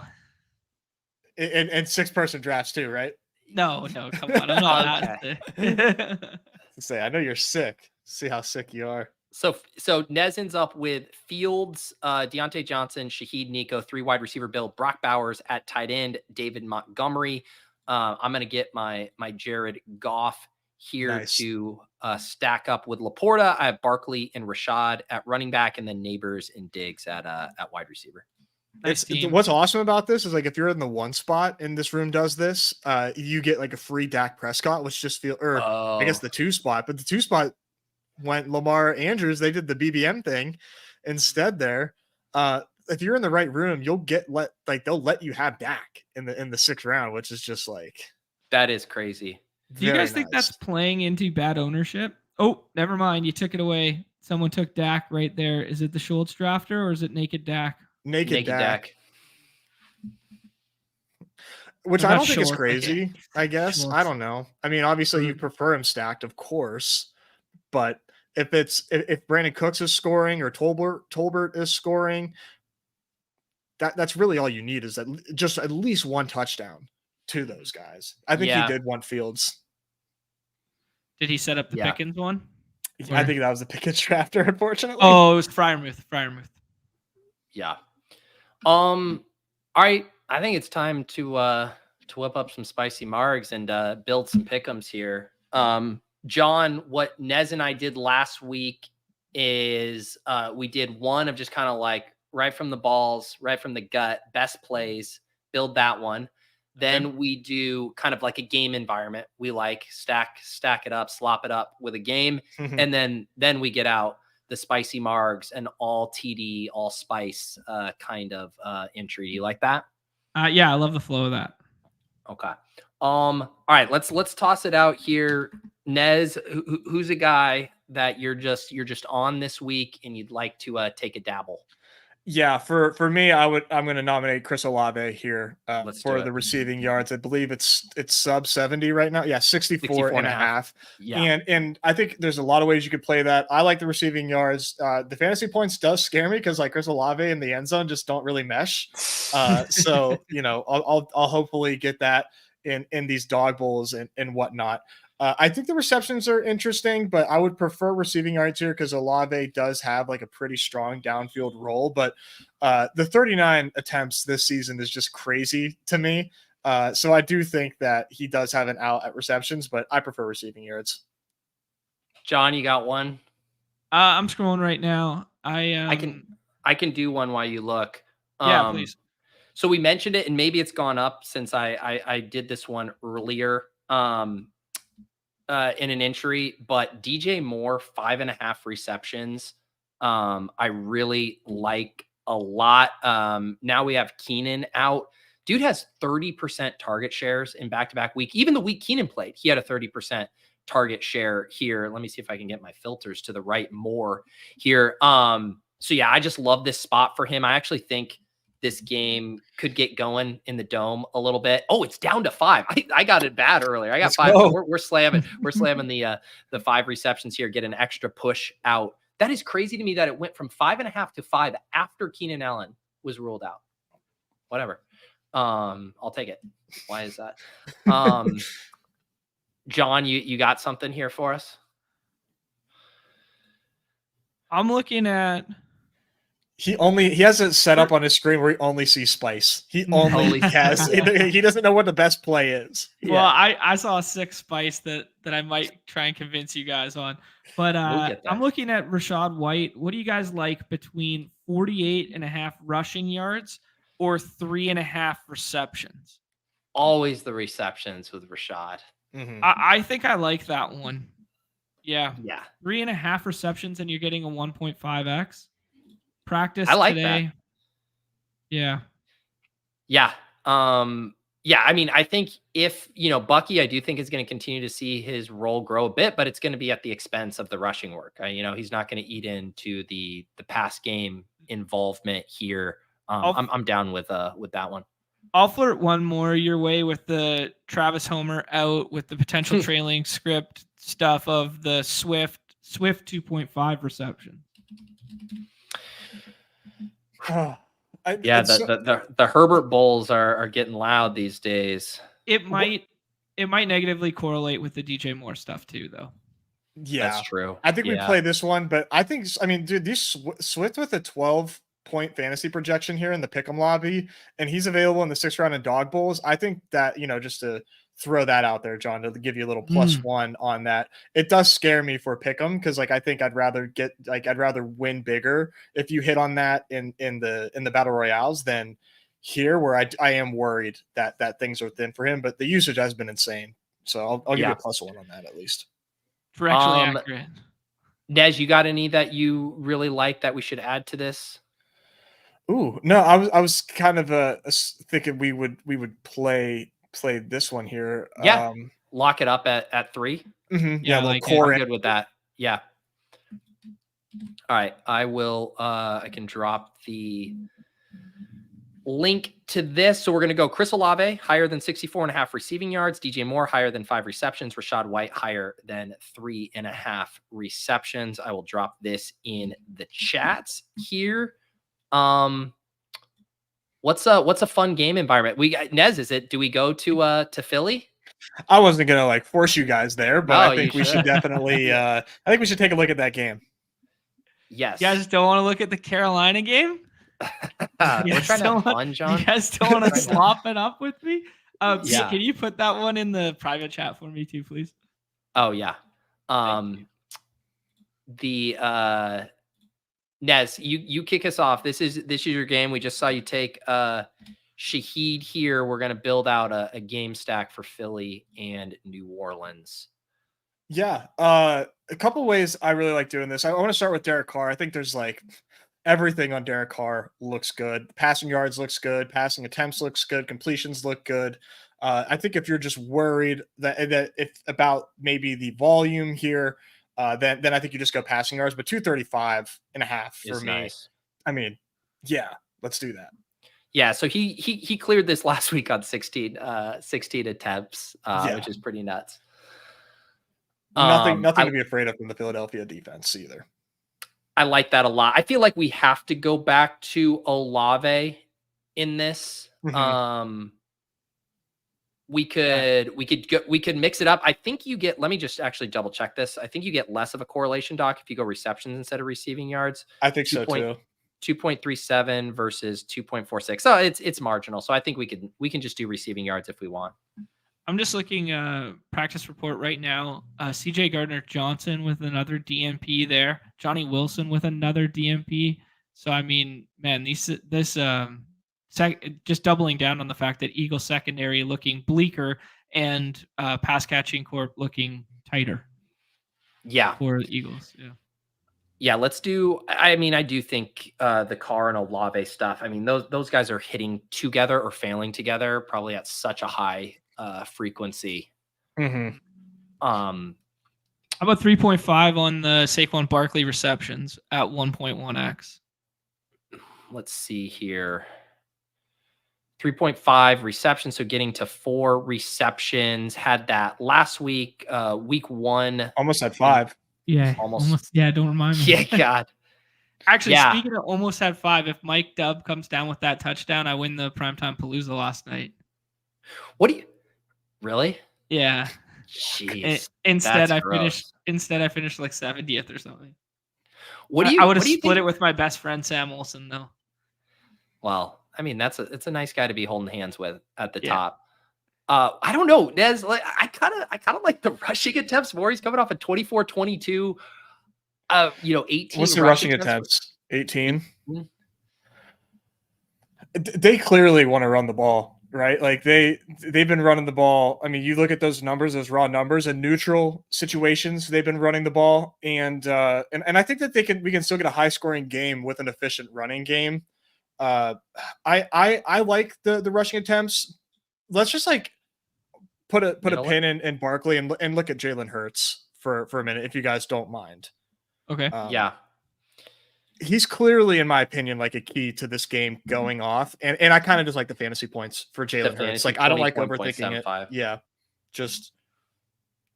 And 6-person drafts too, right? No, come on. I'm not that. Say, I know you're sick. See how sick you are. So Nez ends up with Fields, Deontay Johnson, Shaheed Nico, 3 wide receiver build, Brock Bowers at tight end, David Montgomery. I'm going to get my Jared Goff here to stack up with Laporta. I have Barkley and Rashad at running back, and then Neighbors and Diggs at wide receiber. What's awesome about this is like if you're in the 1 spot and this room does this, you get like a free Dak Prescott, which just I guess the 2 spot, but the 2 spot went Lamar Andrews. They did the BBM thing instead there. If you're in the right room, you'll they'll let you have Dak in the 6th round, which is just like, that is crazy. Do you guys think that's playing into bad ownership? Oh, never mind. You took it away. Someone took Dak right there. Is it the Schultz drafter or is it Naked Dak? Naked Dak. which What I about don't think is Schwartz? crazy. I guess I Schwartz. don't know. I mean, obviously you prefer him stacked, of course, but if Brandon Cooks is scoring or Tolbert is scoring, that's really all you need is that just at least one touchdown to those guys. I think he Yeah. did want Fields. Did he set up the Yeah. Pickens one? I think that was the Pickens drafter, unfortunately. Oh, it was Fryermuth. Yeah. All right. I think it's time to whip up some spicy margs and build some pick'ems here. John, what Nez and I did last week is we did one of just kind of like right from the balls, right from the gut, best plays, build that one. Then we do kind of like a game environment. We like stack it up, slop it up with a game, and then we get out the spicy margs and all TD, all spice kind of entry. You like that? Yeah, I love the flow of that. Okay. All right, let's toss it out here. Nez, who's a guy that you're just on this week and you'd like to take a dabble? Yeah, for me, I'm going to nominate Chris Olave here Let's for do the it. receiving yards. I believe it's sub 70 right now. Yeah, 64 and a half. Yeah. And I think there's a lot of ways you could play that. I like the receiving yards. The fantasy points does scare me because like Chris Olave in the end zone just don't really mesh. So I'll hopefully get that in these dog bowls and whatnot. I think the receptions are interesting, but I would prefer receiving yards here because Olave does have like a pretty strong downfield role. But the 39 attempts this season is just crazy to me. So I do think that he does have an out at receptions, but I prefer receiving yards. John, you got one? I'm scrolling right now. I can do one while you look. Yeah, please. So we mentioned it, and maybe it's gone up since I did this one earlier. In an entry, but DJ Moore, 5.5 receptions. I really like a lot. Now we have Keenan out. Dude has 30% target shares in back-to-back week. Even the week Keenan played, he had a 30% target share here. Let me see if I can get my filters to the right more here. So yeah, I just love this spot for him. I actually think this game could get going in the dome a little bit. Oh, it's down to 5. I got it bad earlier. I got 5. So we're slamming. We're slamming the 5 receptions here. Get an extra push out. That is crazy to me that it went from 5.5 to 5 after Keenan Allen was ruled out. Whatever. I'll take it. Why is that? John, you got something here for us? I'm looking at. He has it set up on his screen where he only sees spice. He only has. He doesn't know what the best play is. Well, I saw 6 spice that I might try and convince you guys on, but I'm looking at Rachaad White. What do you guys like between 48.5 rushing yards or 3.5 receptions? Always the receptions with Rachaad. I think I like that one. Yeah. 3.5 receptions and you're getting a 1.5x. Practice today. That. Yeah. I mean, I think if, Bucky, I do think is going to continue to see his role grow a bit, but it's going to be at the expense of the rushing work. He's not going to eat into the pass game involvement here. I'm down with that one. I'll flirt one more your way with the Travis Homer out with the potential trailing script stuff of the Swift 2.5 reception. The Herbert Bowls are getting loud these days. It might negatively correlate with the DJ Moore stuff too, though. Yeah, that's true. I think we play this one, but dude, these Swift with a 12-point fantasy projection here in the Pick'em lobby, and he's available in the 6th round of Dawg Bowls. I think that just to throw that out there, John, to give you a little +1 on that. It does scare me for Pick'em because I think I'd rather win bigger if you hit on that in the battle royales than here where I am worried that things are thin for him. But the usage has been insane, so I'll give you a +1 on that at least. Directionally accurate. Nez, you got any that you really like that we should add to this? Ooh, no, I was kind of thinking we would play this one here. Yeah, lock it up at 3. Yeah, I'm good with that. Yeah. All right, I will. I can drop the link to this. So we're going to go Chris Olave, higher than 64.5 receiving yards. DJ Moore, higher than 5 receptions. Rashad White, higher than 3.5 receptions. I will drop this in the chats here. What's a fun game environment? We got Nez, do we go to Philly? I wasn't gonna like force you guys there, but Oh, I think we should definitely I think we should take a look at that game. Yes. You guys don't want to look at the Carolina game? We're trying to have fun, John. You guys don't want to slop it up with me? Yeah. Can you put that one in the private chat for me too, please? Oh yeah. Nez, you kick us off. This is your game. We just saw you take Shaheed here. We're gonna build out a game stack for Philly and New Orleans. Yeah. A couple ways I really like doing this. I want to start with Derek Carr. I think there's like everything on Derek Carr looks good. Passing yards looks good. Passing attempts looks good. Completions look good. I think if you're just worried that if about maybe the volume here, then I think you just go passing yards. But 235.5 for me. Nice. I mean, yeah, let's do that. Yeah, so he cleared this last week on 16 attempts, which is pretty nuts. Nothing to be afraid of from the Philadelphia defense either. I like that a lot. I feel like we have to go back to Olave in this. Mm-hmm. We could mix it up. I think you get, let me just actually double check this. I think you get less of a correlation, Doc, if you go receptions instead of receiving yards. I think so too. 2.37 versus 2.46. So it's marginal. So I think we can just do receiving yards if we want. I'm just looking practice report right now. CJ Gardner-Johnson with another DMP there. Johnny Wilson with another DMP. So I mean, man, just doubling down on the fact that Eagle secondary looking bleaker and pass catching corp looking tighter. Yeah, for the Eagles. Yeah. Yeah, let's do. I mean, I do think the Carr and Olave stuff. I mean, those guys are hitting together or failing together, probably at such a high frequency. Mm-hmm. How about 3.5 on the Saquon Barkley receptions at 1.1x? Let's see here. 3.5 receptions, so getting to 4 receptions. Had that last week, week 1. Almost had 5. Yeah, almost. Yeah, don't remind me. Yeah, God. Actually, speaking of almost had 5, if Mike Dubb comes down with that touchdown, I win the primetime Palooza last night. What do you really? Yeah. Jeez. Instead, I finished like 70th or something. I would have split it with my best friend Sam Olsen though. Well, I mean, it's a nice guy to be holding hands with at the top. I don't know, Nez. Like, I kind of like the rushing attempts more. He's coming off a 24-22. 18. What's the rushing attempts? 18. Mm-hmm. They clearly want to run the ball, right? Like they've been running the ball. I mean, you look at those numbers, those raw numbers, in neutral situations, they've been running the ball, and I think that we can still get a high scoring game with an efficient running game. I like the rushing attempts. Let's just like put a pin in Barkley and look at Jalen Hurts for a minute, if you guys don't mind. Okay. Yeah. He's clearly, in my opinion, like a key to this game going off. And I kind of just like the fantasy points for Jalen Hurts. Like, I don't like overthinking it. Yeah. Just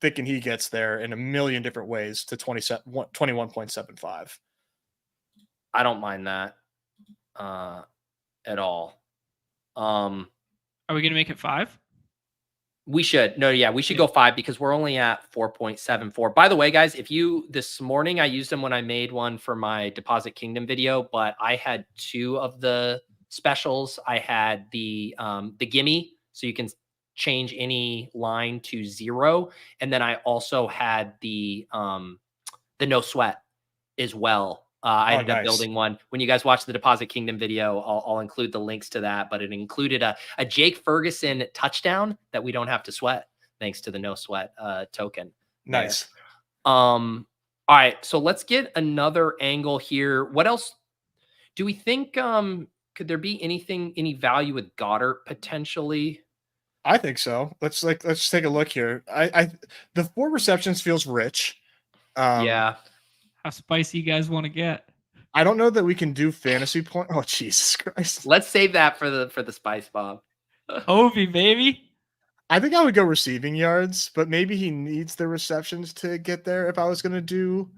thinking he gets there in a million different ways to 21.75. I don't mind that at all. Are we going to make it 5? We should. No, yeah, we should go 5 because we're only at 4.74. By the way, guys, this morning I used them when I made one for my Deposit Kingdom video, but I had 2 of the specials. I had the gimme, so you can change any line to 0, and then I also had the no sweat as well. I ended up building one. When you guys watch the Deposit Kingdom video, I'll include the links to that, but it included a Jake Ferguson touchdown that we don't have to sweat thanks to the no sweat token. Nice. All right, so let's get another angle here. What else do we think? Could there be any value with Goddard potentially? I think so. Let's take a look here. The 4 receptions feels rich. Yeah. How spicy you guys want to get? I don't know that we can do fantasy point. Oh, Jesus Christ. Let's save that for the spice bomb. Kobe, baby. I think I would go receiving yards, but maybe he needs the receptions to get there if I was going to do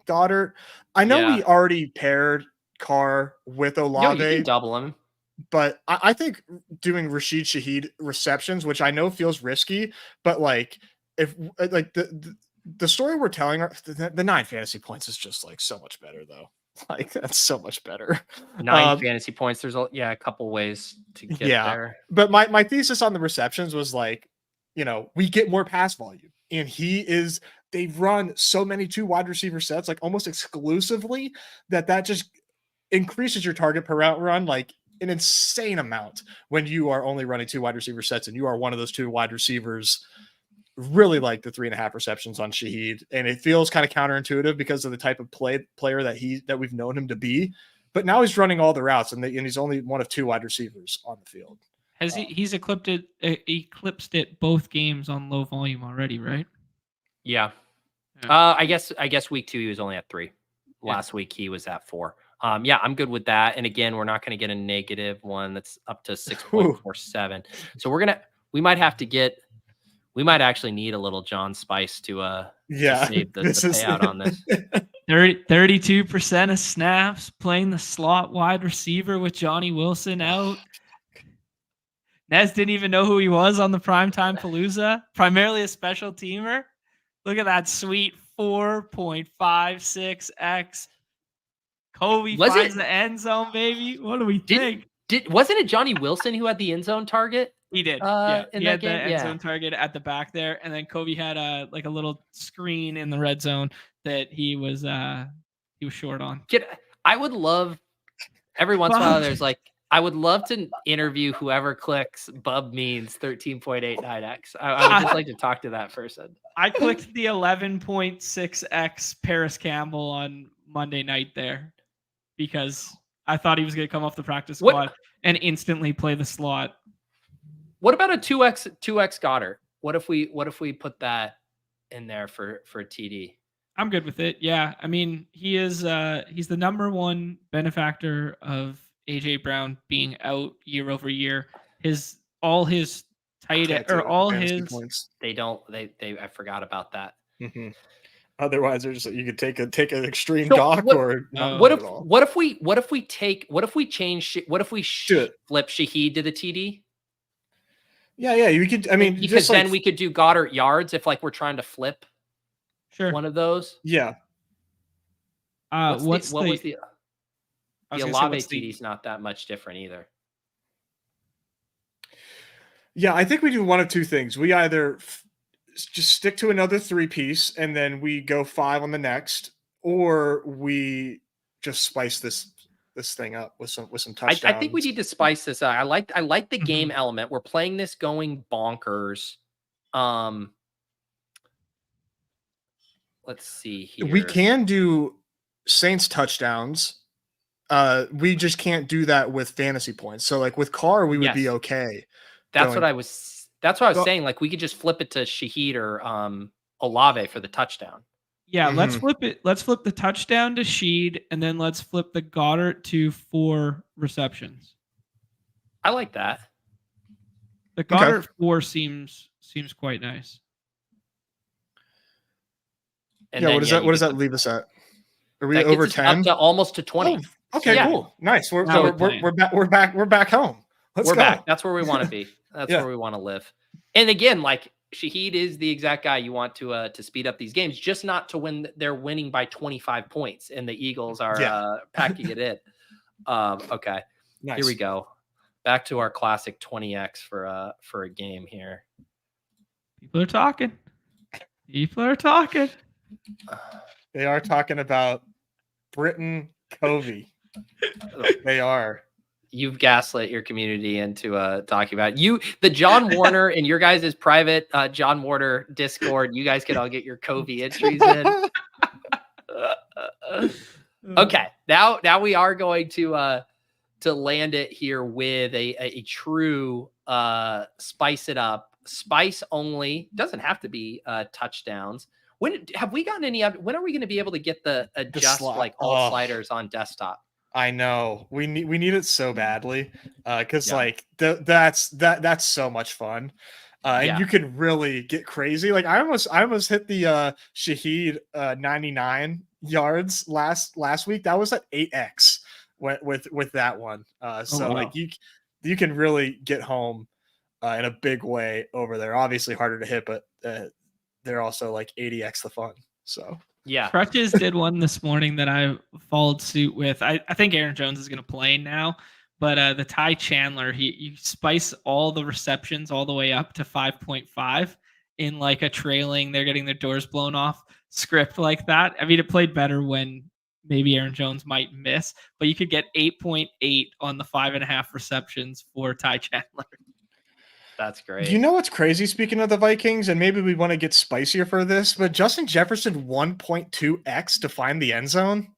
Goddard. I know we already paired Carr with Olave. You can double him. But I think doing Rashid Shaheed receptions, which I know feels risky, but like if like the story we're telling, the 9 fantasy points is just like so much better though. Like that's so much better. 9 fantasy points. There's a couple ways to get there. But my thesis on the receptions was like, we get more pass volume, and they've run so many 2 wide receiver sets like almost exclusively that just increases your target per route run like an insane amount when you are only running 2 wide receiver sets and you are one of those 2 wide receivers. Really like the 3.5 receptions on Shaheed, and it feels kind of counterintuitive because of the type of player that we've known him to be. But now he's running all the routes, and he's only one of 2 wide receivers on the field. He's eclipsed it both games on low volume already, right? Yeah. I guess week 2 he was only at 3. Last week he was at 4. Yeah, I'm good with that. And again, we're not going to get a negative one that's up to 6.47. So we might actually need a little John Spice to save the payout on this. 32% of snaps playing the slot wide receiver with Johnny Wilson out. Nez didn't even know who he was on the primetime Palooza. Primarily a special teamer. Look at that sweet 4.56x. Kobe finds the end zone, baby. What do we think? Wasn't it Johnny Wilson who had the end zone target? He did. He had the end zone target at the back there, and then Kobe had a little screen in the red zone that he was short on. I would love every once in a while. There's I would love to interview whoever clicks Bub means 13.89x. I would just like to talk to that person. I clicked the 11.6x Paris Campbell on Monday night there because I thought he was going to come off the practice squad and instantly play the slot. What about a 2x Goddard? What if we put that in there for TD? I'm good with it. Yeah. I mean, he's the number 1 benefactor of AJ Brown being out year over year. All his tight end or all his points. I forgot about that. Mm-hmm. Otherwise, you could take an extreme Dawg or what if we flip Shaheed to the TD? Yeah, you could. I mean, because then we could do Goddard yards if we're trying to flip. Sure. One of those. Yeah. The Olave TD is not that much different either. Yeah, I think we do one of 2 things. We either just stick to another 3-piece and then we go 5 on the next, or we just spice this thing up with some touchdowns. I think we need to spice this up. I like the game element. We're playing this going bonkers. Let's see here. We can do Saints touchdowns. We just can't do that with fantasy points. So like with Carr, we would be okay. That's what I was saying. Like we could just flip it to Shaheed or Olave for the touchdown. Yeah, let's flip it. Let's flip the touchdown to Sheed, and then let's flip the Goddard to 4 receptions. I like that. The Goddard 4 seems quite nice. And what does that leave us at? Are we over 10? Up to almost to 20. Oh, okay, cool. Nice. We're back home. We're back. That's where we want to be. That's where we want to live. And again, like Shaheed is the exact guy you want to speed up these games, just not to when they're winning by 25 points and the Eagles are packing it in. Okay. Nice. Here we go. Back to our classic 20x for a game here. People are talking. They are talking about Britton Covey. They are. You've gaslit your community into talking about the John Warner and your guys' private John Warner Discord. You guys can all get your Covey entries in. Okay, now we are going to land it here with a true spice it up, spice only. Doesn't have to be touchdowns. When have we gotten any? When are we going to be able to get the adjust like all sliders on desktop? I know we need it so badly, because like that's so much fun, and you can really get crazy. Like I almost hit the Shaheed 99 yards last week. That was at 8x with that one. So like you can really get home in a big way over there. Obviously harder to hit, but they're also like 80x the fun. So. Yeah. Crutches did one this morning that I followed suit with. I think Aaron Jones is going to play now, but the Ty Chandler, you spice all the receptions all the way up to 5.5 in like a trailing, they're getting their doors blown off script like that. I mean, it played better when maybe Aaron Jones might miss, but you could get 8.8 on the 5.5 receptions for Ty Chandler. That's great. You know what's crazy? Speaking of the Vikings, and maybe we want to get spicier for this, but Justin Jefferson 1.2x to find the end zone.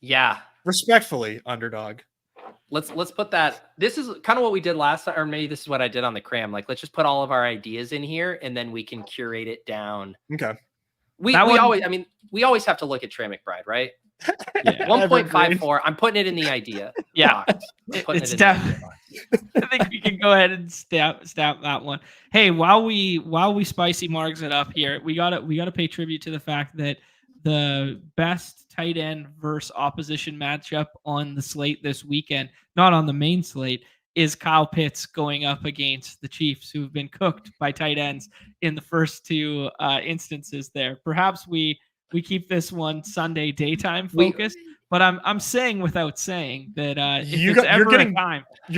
Yeah. Respectfully, Underdog. Let's put that. This is kind of what we did last time, or maybe this is what I did on the cram. Like, let's just put all of our ideas in here, and then we can curate it down. Okay. We always have to look at Trey McBride, right? Yeah. 1.54. I'm putting it in the idea. Yeah. It's definitely. I think we can go ahead and stamp that one. Hey, while we spicy margs it up here, we gotta pay tribute to the fact that the best tight end versus opposition matchup on the slate this weekend, not on the main slate, is Kyle Pitts going up against the Chiefs, who have been cooked by tight ends in the first two instances there. Perhaps we keep this one Sunday daytime focused. But I'm saying without saying that you're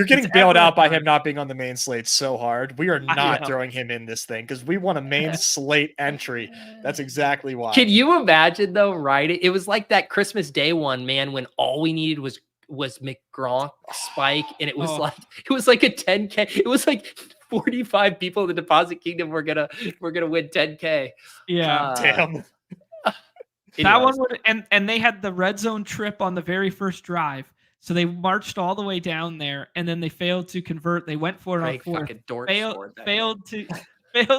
getting bailed out by him not being on the main slate so hard. We are not throwing him in this thing because we want a main slate entry. That's exactly why. Can you imagine though, right? It was like that Christmas Day one, man, when all we needed was McGronk spike, and it was like a 10K. It was like 45 people in the Deposit Kingdom were gonna win 10K. Yeah, damn. That one would, and they had the red zone trip on the very first drive. So they marched all the way down there, and then they failed to convert. They went for it on fourth. Failed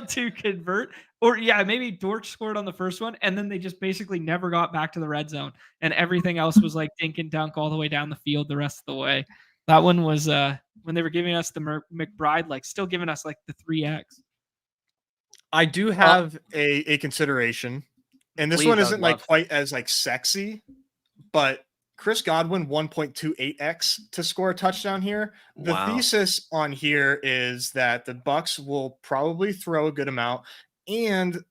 to convert. Or maybe Dortch scored on the first one, and then they just basically never got back to the red zone. And everything else was like dink and dunk all the way down the field the rest of the way. That one was when they were giving us the McBride, like still giving us like the 3x. I do have a consideration. And this one isn't like quite as like sexy, but Chris Godwin 1.28x to score a touchdown here. The thesis on here is that the Bucs will probably throw a good amount, and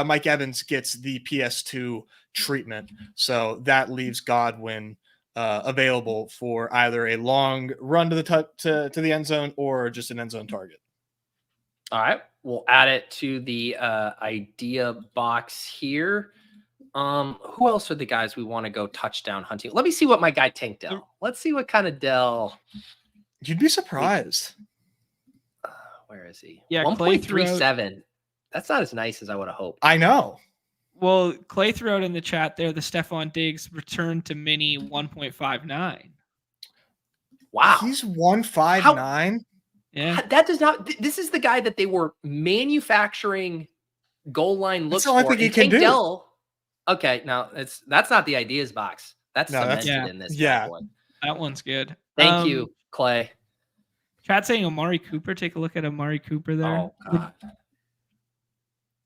Mike Evans gets the PS2 treatment. So that leaves Godwin available for either a long run to the end zone or just an end zone target. All right. We'll add it to the idea box here. Who else are the guys we want to go touchdown hunting? Let me see what my guy Tank Dell. Let's see what kind of Dell. You'd be surprised. Where is he? Yeah, 1.37. That's not as nice as I would have hoped. I know. Well, Clay threw out in the chat there the Stephon Diggs return to mini 1.59. Wow. He's 159. Yeah. That does not. This is the guy that they were manufacturing goal line looks for. I think he can do. Dell, okay, now that's not the ideas box. That's cemented in this. One. That one's good. Thank you, Clay. Chat saying Amari Cooper. Take a look at Amari Cooper there. Oh God.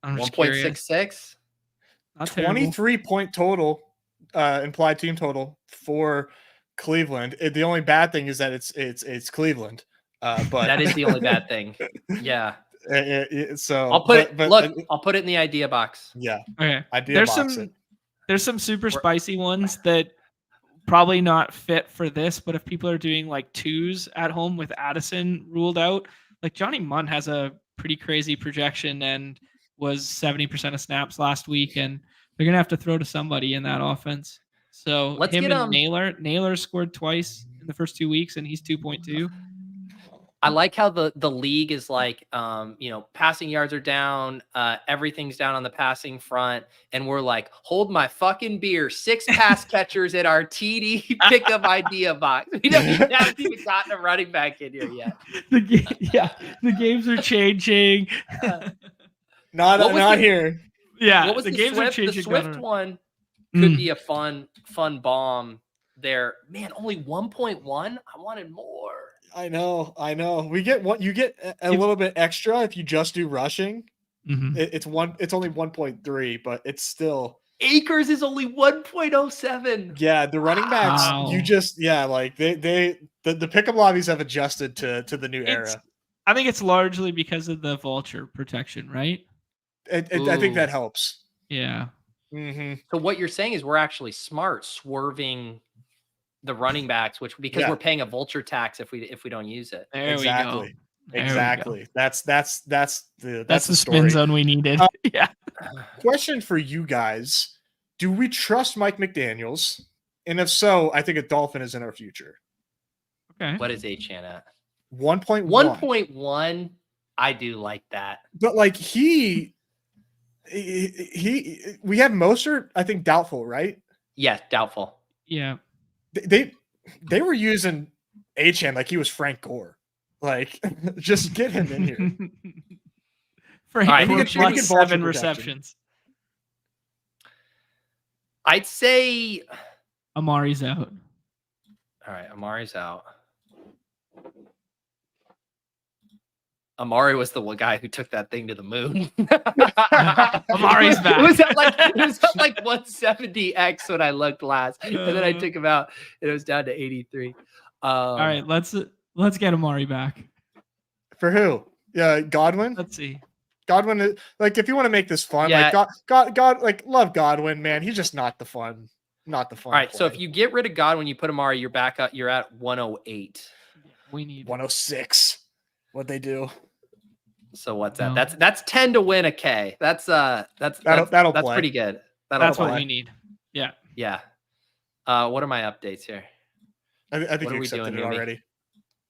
1.66. 23-point total, implied team total for Cleveland. The only bad thing is that it's Cleveland. But that is the only bad thing. Yeah. So I'll put I'll put it in the idea box. Yeah. Okay. There's some super spicy ones that probably not fit for this, but if people are doing like twos at home with Addison ruled out, like Johnny Munn has a pretty crazy projection and was 70% of snaps last week, and they're gonna have to throw to somebody in that offense. So let's him get and Naylor scored twice in the first 2 weeks, and he's 2.2. I like how the league is like, passing yards are down, everything's down on the passing front, and we're like, hold my fucking beer, 6 pass catchers in our TD pickup idea box. We haven't even gotten a running back in here yet. The games are changing. Not here. Yeah, What was the the games are Swift? The changing. Swift one could be a fun bomb there. Man, only 1.1. I wanted more. I know. We get what you get a little bit extra if you just do rushing. It's only 1.3, but it's still. Acres is only 1.07. Yeah, the running backs, Wow. you just like the pickup lobbies have adjusted to the new era. I think it's largely because of the vulture protection, right? I think that helps. Yeah. So what you're saying is we're actually smart swerving the running backs, because we're paying a vulture tax if we don't use it. There we go. Exactly. That's the spin story. zone we needed. Yeah. Question for you guys: do we trust Mike McDaniels? And if so, I think a Dolphin is in our future. Okay. What is HN at? 1.1. 1.1. I do like that. But like we have Mostert, I think doubtful, right? Yes, doubtful. Yeah. They were using HN like he was Frank Gore. Like, just get him in here. Frank Gore plus 7 receptions. I'd say Amari's out. All right, Amari's out. Amari was the one guy who took that thing to the moon. Amari's back. It was at like 170x when I looked last, and then I took him out, and it was down to 83. All right, let's get Amari back. For who? Yeah, Godwin. Let's see. Godwin, like, if you want to make this fun, like God, like, love Godwin, man. He's just not the fun. All right, so if you get rid of Godwin, you put Amari, you're back up. You're at 108. We need 106. What'd they do? So what's that? No. That's 10 to win a K. That's pretty good. That's what we need. Yeah. Yeah. What are my updates here? I think you accepted it already.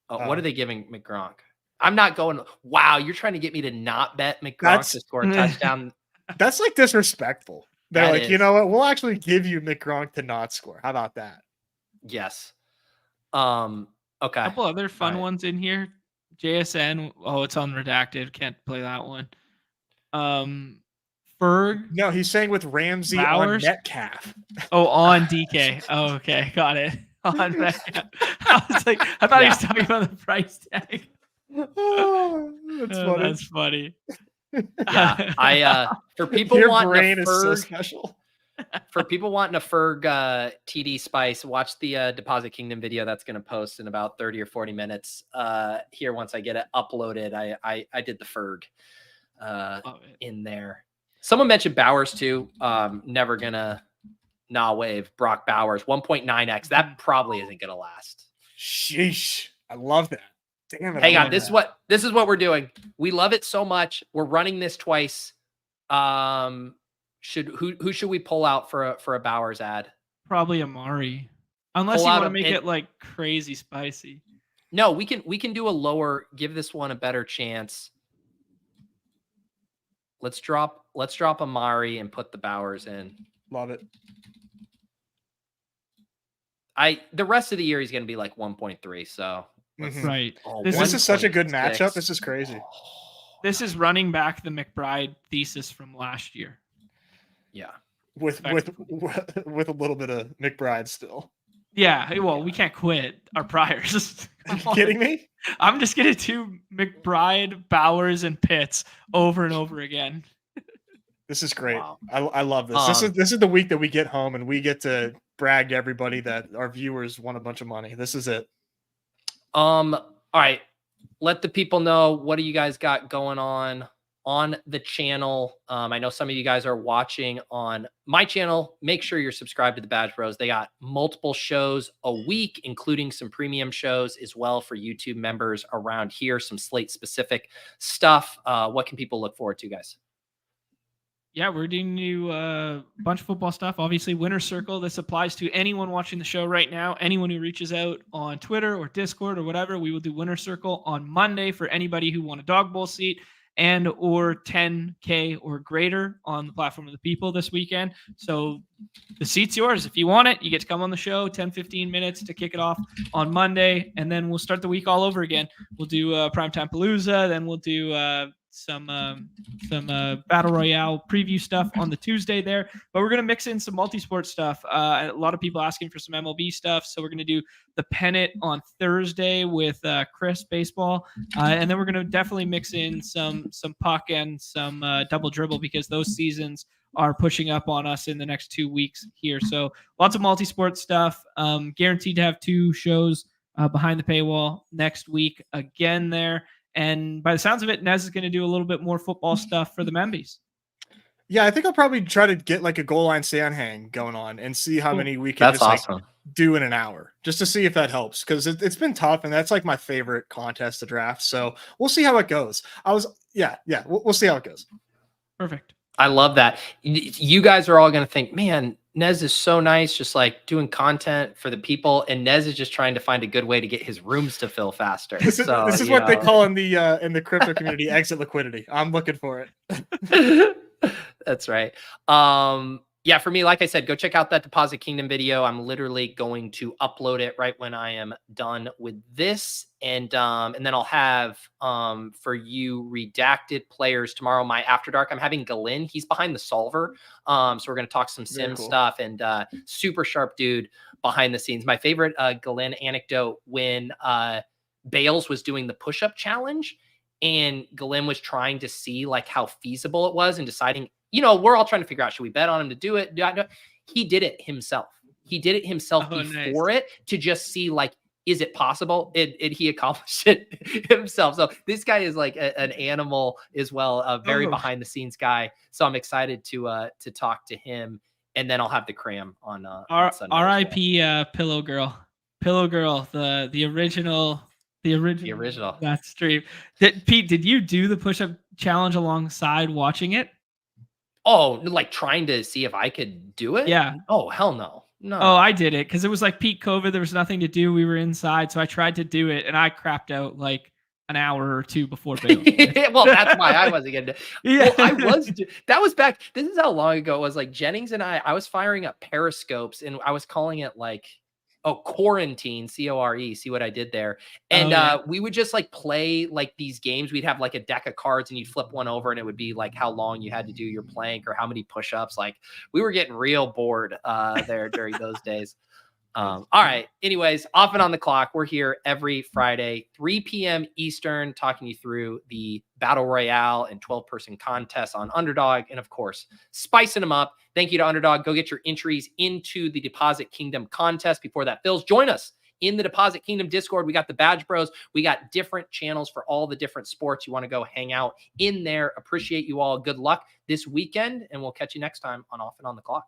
What are they giving McGronk? I'm not going. Wow, you're trying to get me to not bet McGronk to score a touchdown. That's like disrespectful. They're like, you know what? We'll actually give you McGronk to not score. How about that? Yes. Okay. A couple other fun ones in here. JSN. Oh, it's unredacted. Can't play that one. Ferg. No, he's saying with Ramsey Bowers? On Metcalf. Oh, on DK. Oh, okay, got it. On Metcalf. I was like, I thought he was talking about the price tag. Oh, that's funny. Yeah, for people Your wanting brain a is Ferg, so special. For people wanting a Ferg TD spice, watch the Deposit Kingdom video that's going to post in about 30 or 40 minutes. Here, once I get it uploaded, I did the Ferg in there. Someone mentioned Bowers too. Never gonna wave Brock Bowers 1.9x. That probably isn't gonna last. Sheesh, I love that. Damn it! Hang on, this is what we're doing. We love it so much. We're running this twice. Who should we pull out for a Bowers ad? Probably Amari, unless you want to make it like crazy spicy. No, we can do a lower. Give this one a better chance. Let's drop Amari and put the Bowers in. Love it. The rest of the year he's going to be like 1.3. So right. This is such a good matchup. This is crazy. This is running back the McBride thesis from last year. Yeah. With a little bit of McBride still. Yeah. Well, we can't quit our priors. Are you kidding me? I'm just going to do McBride, Bowers, and Pitts over and over again. This is great. Wow. I love this. This is the week that we get home and we get to brag to everybody that our viewers won a bunch of money. This is it. All right. Let the people know, what do you guys got going on the channel? I know some of you guys are watching on my channel. Make sure you're subscribed to the BadgeBros. They got multiple shows a week, including some premium shows as well for YouTube members around here, some slate specific stuff. What can people look forward to, guys? Yeah, we're doing new bunch of football stuff. Obviously, Winner's Circle. This applies to anyone watching the show right now. Anyone who reaches out on Twitter or Discord or whatever, we will do Winner's Circle on Monday for anybody who won a Dawg Bowl seat and or 10K or greater on the Platform of the People this weekend. So the seat's yours. If you want it, you get to come on the show 10-15 minutes to kick it off on Monday, and then we'll start the week all over again. We'll do Primetime Palooza, then we'll do some battle royale preview stuff on the Tuesday there, but we're gonna mix in some multi-sport stuff. A lot of people asking for some MLB stuff, so we're gonna do the pennant on Thursday with Chris baseball, and then we're gonna definitely mix in some puck and some double dribble, because those seasons are pushing up on us in the next 2 weeks here. So lots of multi-sport stuff. Guaranteed to have 2 shows behind the paywall next week again there. And by the sounds of it, Nez is going to do a little bit more football stuff for the Membies. Yeah, I think I'll probably try to get like a goal line stand hang going on and see how many we can That's just awesome. like do in an hour, just to see if that helps, because it's been tough, and that's like my favorite contest to draft. So we'll see how it goes. We'll see how it goes. Perfect. I love that. You guys are all going to think, man, Nez is so nice, just like doing content for the people, and Nez is just trying to find a good way to get his rooms to fill faster. This is what they call in the crypto community exit liquidity. I'm looking for it. That's right. Yeah, for me, like I said, go check out that Deposit Kingdom video. I'm literally going to upload it right when I am done with this. And then I'll have for you redacted players tomorrow, my After Dark. I'm having Galen. He's behind the solver. So we're going to talk some sim stuff, and super sharp dude behind the scenes. My favorite Galen anecdote, when Bales was doing the push-up challenge, and Galen was trying to see like how feasible it was and deciding, we're all trying to figure out, should we bet on him to do it? He did it himself. He did it himself before it, to just see like, is it possible? He accomplished it himself. So this guy is like an animal as well, a very behind the scenes guy. So I'm excited to talk to him, and then I'll have the cram on Sunday. R.I.P. Pillow Girl, the original. The original. That stream. Pete, did you do the push-up challenge alongside watching it? Oh, like trying to see if I could do it? Yeah. Oh, hell no. No. Oh, I did it because it was like peak COVID. There was nothing to do. We were inside, so I tried to do it, and I crapped out like an hour or 2 before Bales. Well, that's why I wasn't gonna do it. Yeah. Well, that was back. This is how long ago it was. Like Jennings and I was firing up periscopes, and I was calling it like, quarantine, CORE, see what I did there. And we would just like play like these games. We'd have like a deck of cards, and you'd flip one over, and it would be like how long you had to do your plank or how many push-ups. Like we were getting real bored there during those days. All right. Anyways, off and on the clock. We're here every Friday, 3 p.m. Eastern, talking you through the Battle Royale and 12-person contests on Underdog. And of course, spicing them up. Thank you to Underdog. Go get your entries into the Deposit Kingdom contest before that fills. Join us in the Deposit Kingdom Discord. We got the BadgeBros. We got different channels for all the different sports. You want to go hang out in there. Appreciate you all. Good luck this weekend, and we'll catch you next time on Off and on the Clock.